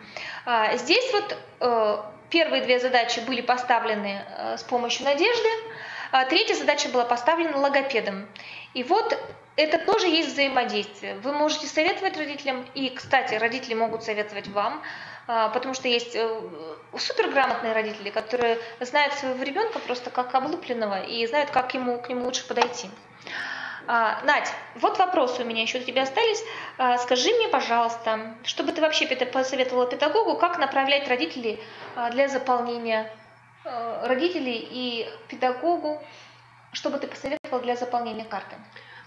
Здесь вот первые 2 задачи были поставлены с помощью Надежды, а 3-я задача была поставлена логопедом. И вот это тоже есть взаимодействие. Вы можете советовать родителям, и, кстати, родители могут советовать вам, потому что есть суперграмотные родители, которые знают своего ребенка просто как облупленного и знают, как к нему лучше подойти. Надь, вот вопросы у меня еще у тебя остались. Скажи мне, пожалуйста, что бы ты вообще посоветовала педагогу, как направлять родителей для заполнения, родителей и педагогу, что бы ты посоветовала для заполнения карты?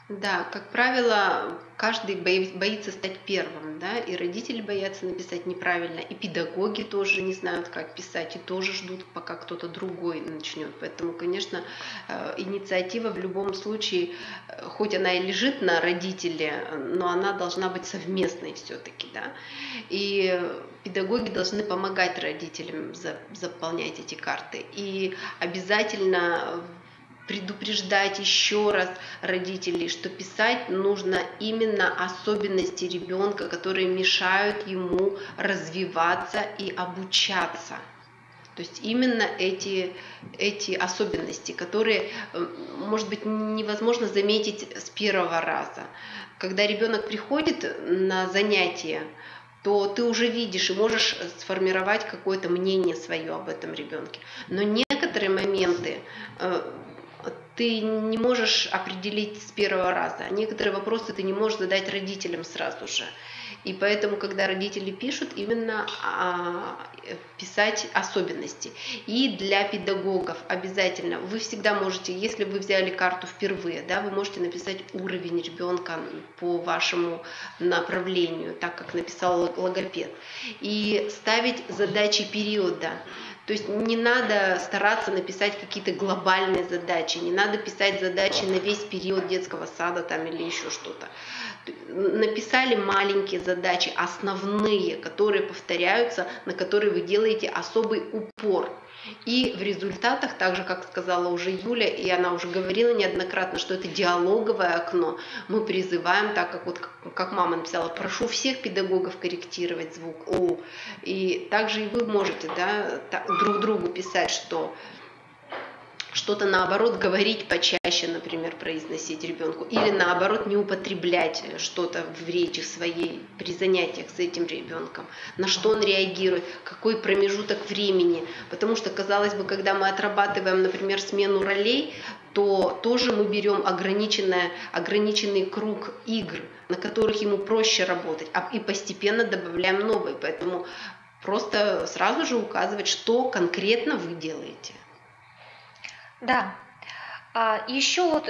Да, как правило, каждый боится стать первым, да, и родители боятся написать неправильно, и педагоги тоже не знают, как писать, и тоже ждут, пока кто-то другой начнет. Поэтому, конечно, инициатива в любом случае, хоть она и лежит на родителе, но она должна быть совместной все-таки, да. И педагоги должны помогать родителям заполнять эти карты. И обязательно предупреждать еще раз родителей, что писать нужно именно особенности ребенка, которые мешают ему развиваться и обучаться. То есть именно эти особенности, которые, может быть, невозможно заметить с первого раза. Когда ребенок приходит на занятие, то ты уже видишь и можешь сформировать какое-то мнение свое об этом ребенке. Но некоторые моменты ты не можешь определить с первого раза. Некоторые вопросы ты не можешь задать родителям сразу же. И поэтому, когда родители пишут, именно писать особенности. И для педагогов обязательно. Вы всегда можете, если вы взяли карту впервые, да, вы можете написать уровень ребенка по вашему направлению, так как написал логопед. И ставить задачи периода. То есть не надо стараться написать какие-то глобальные задачи, не надо писать задачи на весь период детского сада там, или еще что-то. Написали маленькие задачи, основные, которые повторяются, на которые вы делаете особый упор. И в результатах, так же, как сказала уже Юля, и она уже говорила неоднократно, что это диалоговое окно, мы призываем, так как вот как мама написала, прошу всех педагогов корректировать звук «о». И также и вы можете, да, друг другу писать, что что-то наоборот говорить почаще, например, произносить ребенку, или наоборот не употреблять что-то в речи своей при занятиях с этим ребенком, на что он реагирует, какой промежуток времени, потому что, казалось бы, когда мы отрабатываем, например, смену ролей, то тоже мы берем ограниченный круг игр, на которых ему проще работать, и постепенно добавляем новые, поэтому просто сразу же указывать, что конкретно вы делаете.
Да. Еще вот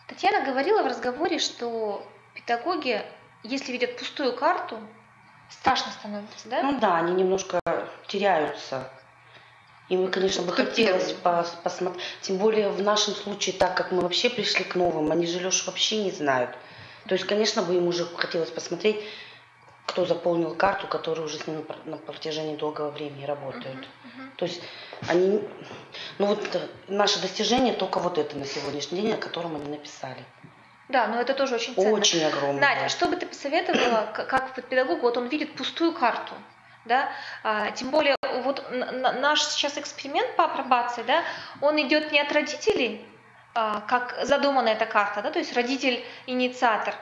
Татьяна говорила в разговоре, что педагоги, если видят пустую карту, страшно становится, да?
Ну да, они немножко теряются. Им, конечно, бы хотелось посмотреть. Тем более в нашем случае, так как мы вообще пришли к новым, они же, Леша, вообще не знают. То есть, конечно, бы им уже хотелось посмотреть, кто заполнил карту, которые уже с ними на протяжении долгого времени работают. То есть они, ну вот наше достижение только вот это на сегодняшний день, о котором они написали.
Да, но это тоже очень ценно.
Очень огромное.
Надя, что бы ты посоветовала, как педагогу, вот он видит пустую карту, да, тем более вот наш сейчас эксперимент по апробации, да, он идет не от родителей, как задумана эта карта, да, то есть родитель-инициатор,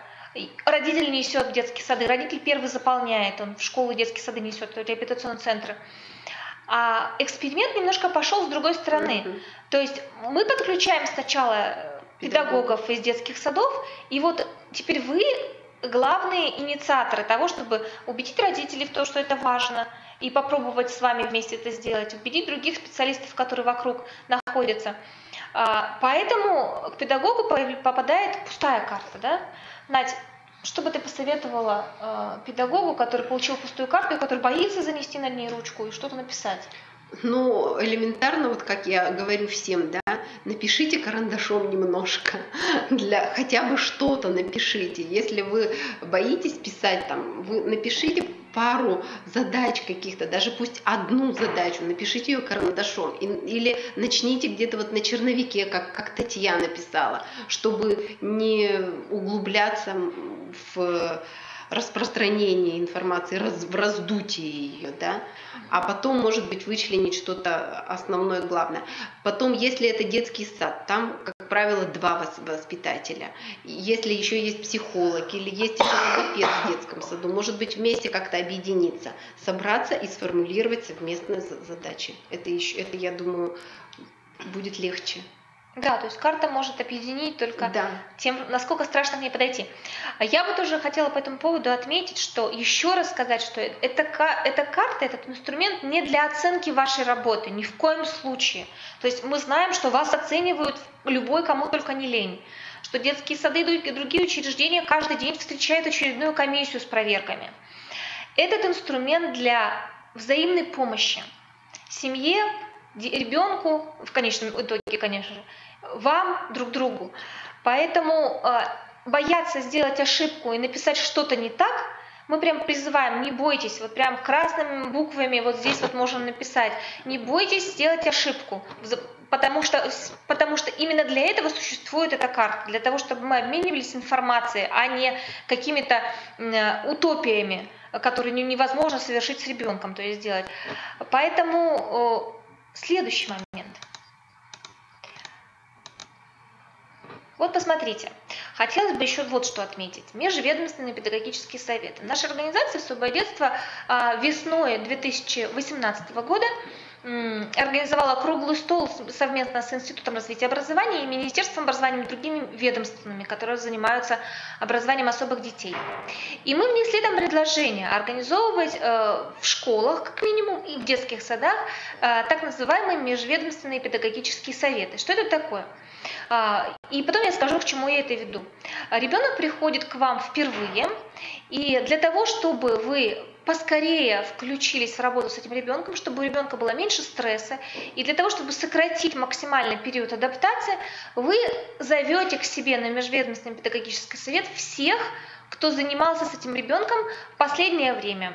родитель несет в детские сады, родитель первый заполняет, он в школу и детские сады несет, в реабилитационные центры. А эксперимент немножко пошел с другой стороны. То есть мы подключаем сначала педагогов из детских садов, и вот теперь вы главные инициаторы того, чтобы убедить родителей в том, что это важно, и попробовать с вами вместе это сделать, убедить других специалистов, которые вокруг находятся. Поэтому к педагогу попадает пустая карта, да? Надь, что бы ты посоветовала педагогу, который получил пустую карту, и который боится занести над ней ручку и что-то написать?
Ну, элементарно, вот как я говорю всем, да, напишите карандашом немножко, хотя бы что-то напишите. Если вы боитесь писать, там, вы напишите пару задач каких-то, даже пусть одну задачу, напишите ее карандашом, или начните где-то вот на черновике, как Татьяна писала, чтобы не углубляться в распространение информации, в раздутие ее, да, а потом, может быть, вычленить что-то основное, главное. Потом, если это детский сад, там, как правило, 2 воспитателя. Если еще есть психолог или есть еще логопед в детском саду, может быть, вместе как-то объединиться, собраться и сформулировать совместные задачи. Это, я думаю, будет легче.
Да, то есть карта может объединить только тем, насколько страшно к ней подойти. Я бы тоже хотела по этому поводу отметить, что еще раз сказать, что эта карта, этот инструмент не для оценки вашей работы, ни в коем случае. То есть мы знаем, что вас оценивают любой, кому только не лень, что детские сады и другие учреждения каждый день встречают очередную комиссию с проверками. Этот инструмент для взаимной помощи семье, ребенку, в конечном итоге, конечно же, вам, друг другу. Поэтому бояться сделать ошибку и написать что-то не так, мы прям призываем, не бойтесь, вот прям красными буквами вот здесь вот можно написать, не бойтесь сделать ошибку, потому что именно для этого существует эта карта, для того, чтобы мы обменивались информацией, а не какими-то утопиями, которые невозможно совершить с ребенком, то есть сделать. Поэтому следующий момент. Вот посмотрите, хотелось бы еще вот что отметить. Межведомственные педагогические советы. Наша организация «Особое детство» весной 2018 года организовала круглый стол совместно с Институтом развития образования и Министерством образования и другими ведомствами, которые занимаются образованием особых детей. И мы внесли там предложение организовывать в школах, как минимум, и в детских садах так называемые межведомственные педагогические советы. Что это такое? И потом я скажу, к чему я это веду. Ребенок приходит к вам впервые, и для того, чтобы вы поскорее включились в работу с этим ребенком, чтобы у ребенка было меньше стресса. И для того, чтобы сократить максимальный период адаптации, вы зовете к себе на межведомственный педагогический совет всех, кто занимался с этим ребенком в последнее время.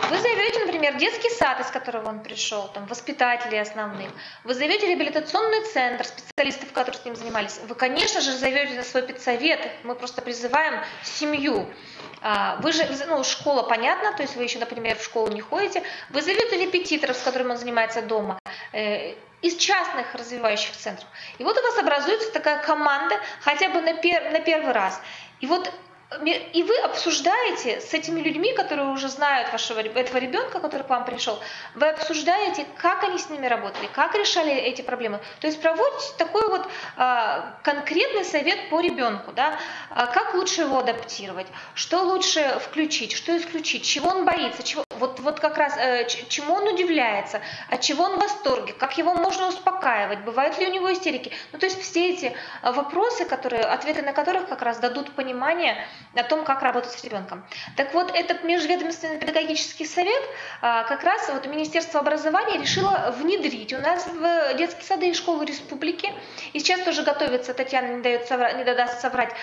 Вы зовете, например, детский сад, из которого он пришел, там, воспитателей основных. Вы зовете реабилитационный центр, специалистов, которые с ним занимались. Вы, конечно же, зовете на свой педсовет. Мы просто призываем семью. Вы же, школа, понятно, то есть вы еще, например, в школу не ходите. Вы зовете репетиторов, с которыми он занимается дома, из частных развивающих центров. И вот у вас образуется такая команда хотя бы на первый раз. И вы обсуждаете с этими людьми, которые уже знают этого ребенка, который к вам пришел, вы обсуждаете, как они с ними работали, как решали эти проблемы. То есть проводите такой вот конкретный совет по ребенку, да, как лучше его адаптировать, что лучше включить, что исключить, чего он боится, вот как раз чему он удивляется, от чего он в восторге, как его можно успокаивать, бывают ли у него истерики. То есть все эти вопросы, ответы на которых как раз дадут понимание о том, как работать с ребенком. Так вот, этот межведомственный педагогический совет как раз Министерство образования решило внедрить у нас в детские сады и школы республики. И сейчас тоже готовится, Татьяна не даст соврать,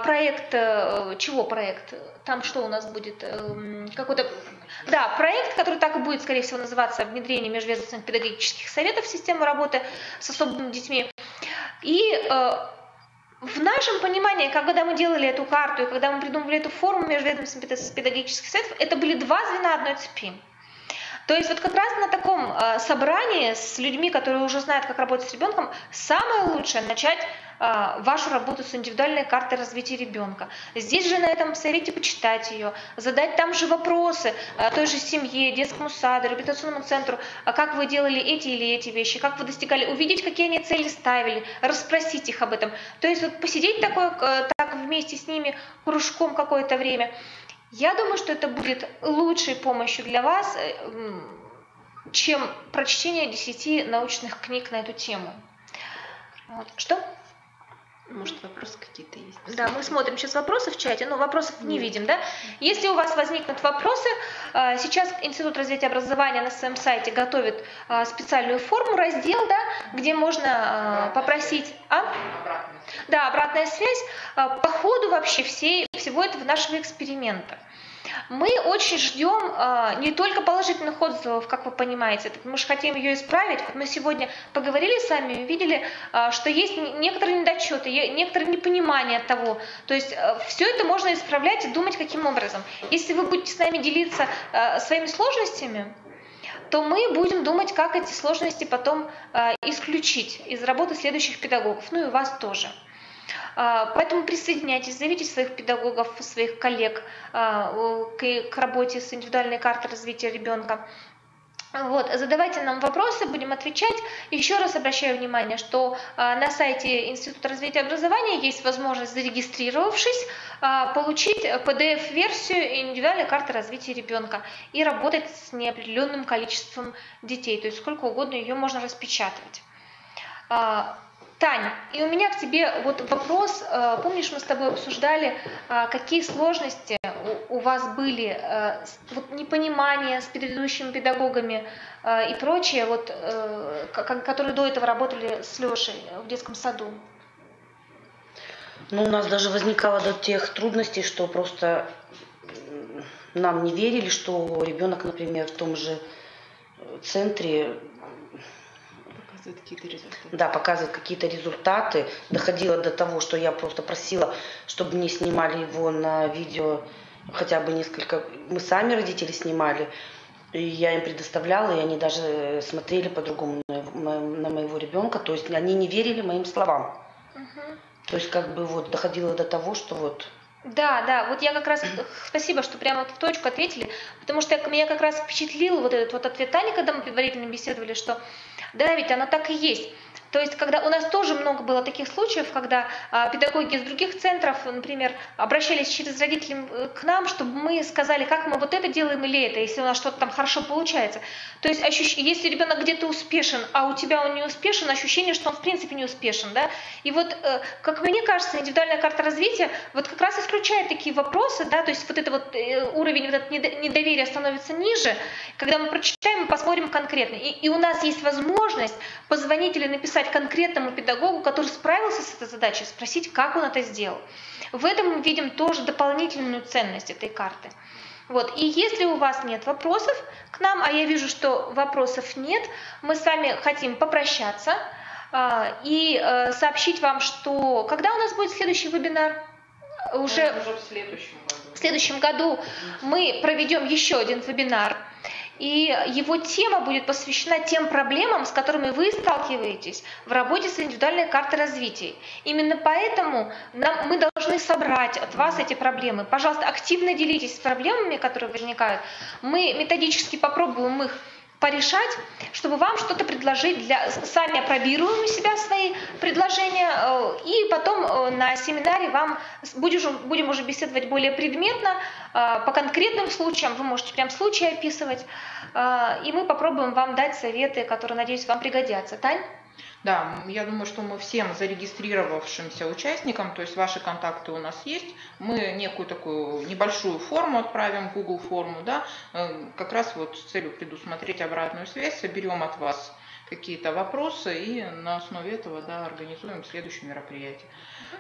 проект, чего проект? Там что у нас будет? Какой-то... Да, проект, который так и будет, скорее всего, называться «Внедрение межведомственных педагогических советов в систему работы с особыми детьми». И в нашем понимании, когда мы делали эту карту и когда мы придумывали эту форму межведомственных педагогических советов, это были два звена одной цепи. То есть вот как раз на таком собрании с людьми, которые уже знают, как работать с ребенком, самое лучшее начать вашу работу с индивидуальной картой развития ребенка. Здесь же на этом совете почитать ее, задать там же вопросы той же семье, детскому саду, реабилитационному центру, как вы делали эти или эти вещи, как вы достигали, увидеть, какие они цели ставили, расспросить их об этом. То есть вот посидеть так вместе с ними кружком какое-то время. Я думаю, что это будет лучшей помощью для вас, чем прочтение 10 научных книг на эту тему. Вот. Что?
Может, вопросы какие-то есть?
Да, мы смотрим сейчас вопросы в чате, но вопросов не видим, да? Если у вас возникнут вопросы, сейчас Институт развития образования на своем сайте готовит специальную форму, раздел, да, где можно попросить... Да, обратная связь по ходу вообще всего этого нашего эксперимента. Мы очень ждем не только положительных отзывов, как вы понимаете, мы же хотим ее исправить. Вот мы сегодня поговорили с вами, увидели, что есть некоторые недочеты, некоторые непонимания того. То есть все это можно исправлять и думать, каким образом. Если вы будете с нами делиться своими сложностями, то мы будем думать, как эти сложности потом исключить из работы следующих педагогов, ну и вас тоже. Поэтому присоединяйтесь, зовите своих педагогов, своих коллег к работе с индивидуальной картой развития ребенка. Вот, задавайте нам вопросы, будем отвечать. Еще раз обращаю внимание, что на сайте Института развития образования есть возможность, зарегистрировавшись, получить PDF-версию индивидуальной карты развития ребенка и работать с неопределенным количеством детей, то есть сколько угодно ее можно распечатывать. Таня, и у меня к тебе вот вопрос. Помнишь, мы с тобой обсуждали, какие сложности у вас были, вот непонимание с предыдущими педагогами и прочее, вот, которые до этого работали с Лешей в детском саду?
Ну, у нас даже возникало до тех трудностей, что просто нам не верили, что ребенок, например, в том же центре показывает какие-то результаты. Доходило до того, что я просто просила, чтобы мне снимали его на видео хотя бы несколько. Мы сами, родители, снимали. И я им предоставляла, и они даже смотрели по-другому на моего ребенка. То есть они не верили моим словам. То есть как бы вот доходило до того, что вот...
Да, вот я как раз, спасибо, что прямо в точку ответили, потому что меня как раз впечатлил вот этот вот ответ Тани, когда мы предварительно беседовали, что да, ведь оно так и есть. То есть, когда у нас тоже много было таких случаев, когда педагоги из других центров, например, обращались через родителей к нам, чтобы мы сказали, как мы вот это делаем или это, если у нас что-то там хорошо получается. То есть, если ребенок где-то успешен, а у тебя он не успешен, ощущение, что он в принципе не успешен, да. И вот, как мне кажется, индивидуальная карта развития вот как раз исключает такие вопросы, да, то есть вот это вот уровень вот это недоверия становится ниже, когда мы прочитаем и посмотрим конкретно. И у нас есть возможность позвонить или написать конкретному педагогу, который справился с этой задачей, спросить, как он это сделал. В этом мы видим тоже дополнительную ценность этой карты. Вот. И если у вас нет вопросов к нам, а я вижу, что вопросов нет, мы с вами хотим попрощаться и сообщить вам, что когда у нас будет следующий вебинар? Уже
в следующем году.
В следующем году мы проведем еще один вебинар, и его тема будет посвящена тем проблемам, с которыми вы сталкиваетесь в работе с индивидуальной картой развития. Именно поэтому мы должны собрать от вас эти проблемы. Пожалуйста, активно делитесь проблемами, которые возникают. Мы методически попробуем их порешать, чтобы вам что-то предложить, сами опробируем у себя свои предложения, и потом на семинаре будем уже беседовать более предметно, по конкретным случаям, вы можете прям случаи описывать, и мы попробуем вам дать советы, которые, надеюсь, вам пригодятся. Тань?
Да, я думаю, что мы всем зарегистрировавшимся участникам, то есть ваши контакты у нас есть, мы некую такую небольшую форму отправим, Google форму, да, как раз вот с целью предусмотреть обратную связь, соберем от вас какие-то вопросы и на основе этого, да, организуем следующее мероприятие.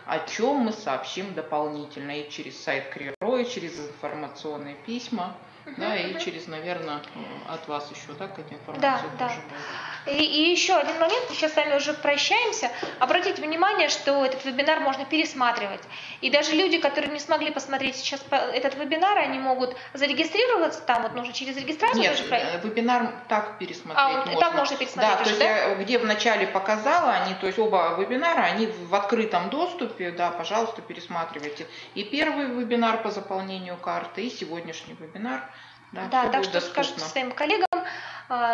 О чем мы сообщим дополнительно и через сайт Криро, и через информационные письма. Да, и через, наверное, от вас еще, да, какая-то информация тоже будет.
И еще один момент, сейчас с вами уже прощаемся. Обратите внимание, что этот вебинар можно пересматривать. И даже люди, которые не смогли посмотреть сейчас этот вебинар, они могут зарегистрироваться там, вот нужно через регистрацию.
Нет, вебинар так пересмотреть можно.
Так можно пересмотреть.
Да,
уже,
то есть я где вначале показала, то есть оба вебинара, они в открытом доступе, да, пожалуйста, пересматривайте. И первый вебинар по заполнению карты, и сегодняшний вебинар. Да,
так что скажите своим коллегам.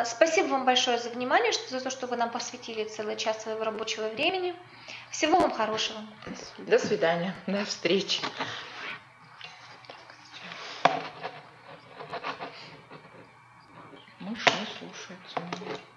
Спасибо вам большое за внимание, за то, что вы нам посвятили целый час своего рабочего времени. Всего вам хорошего.
До свидания. До встречи. Мышь не слушается.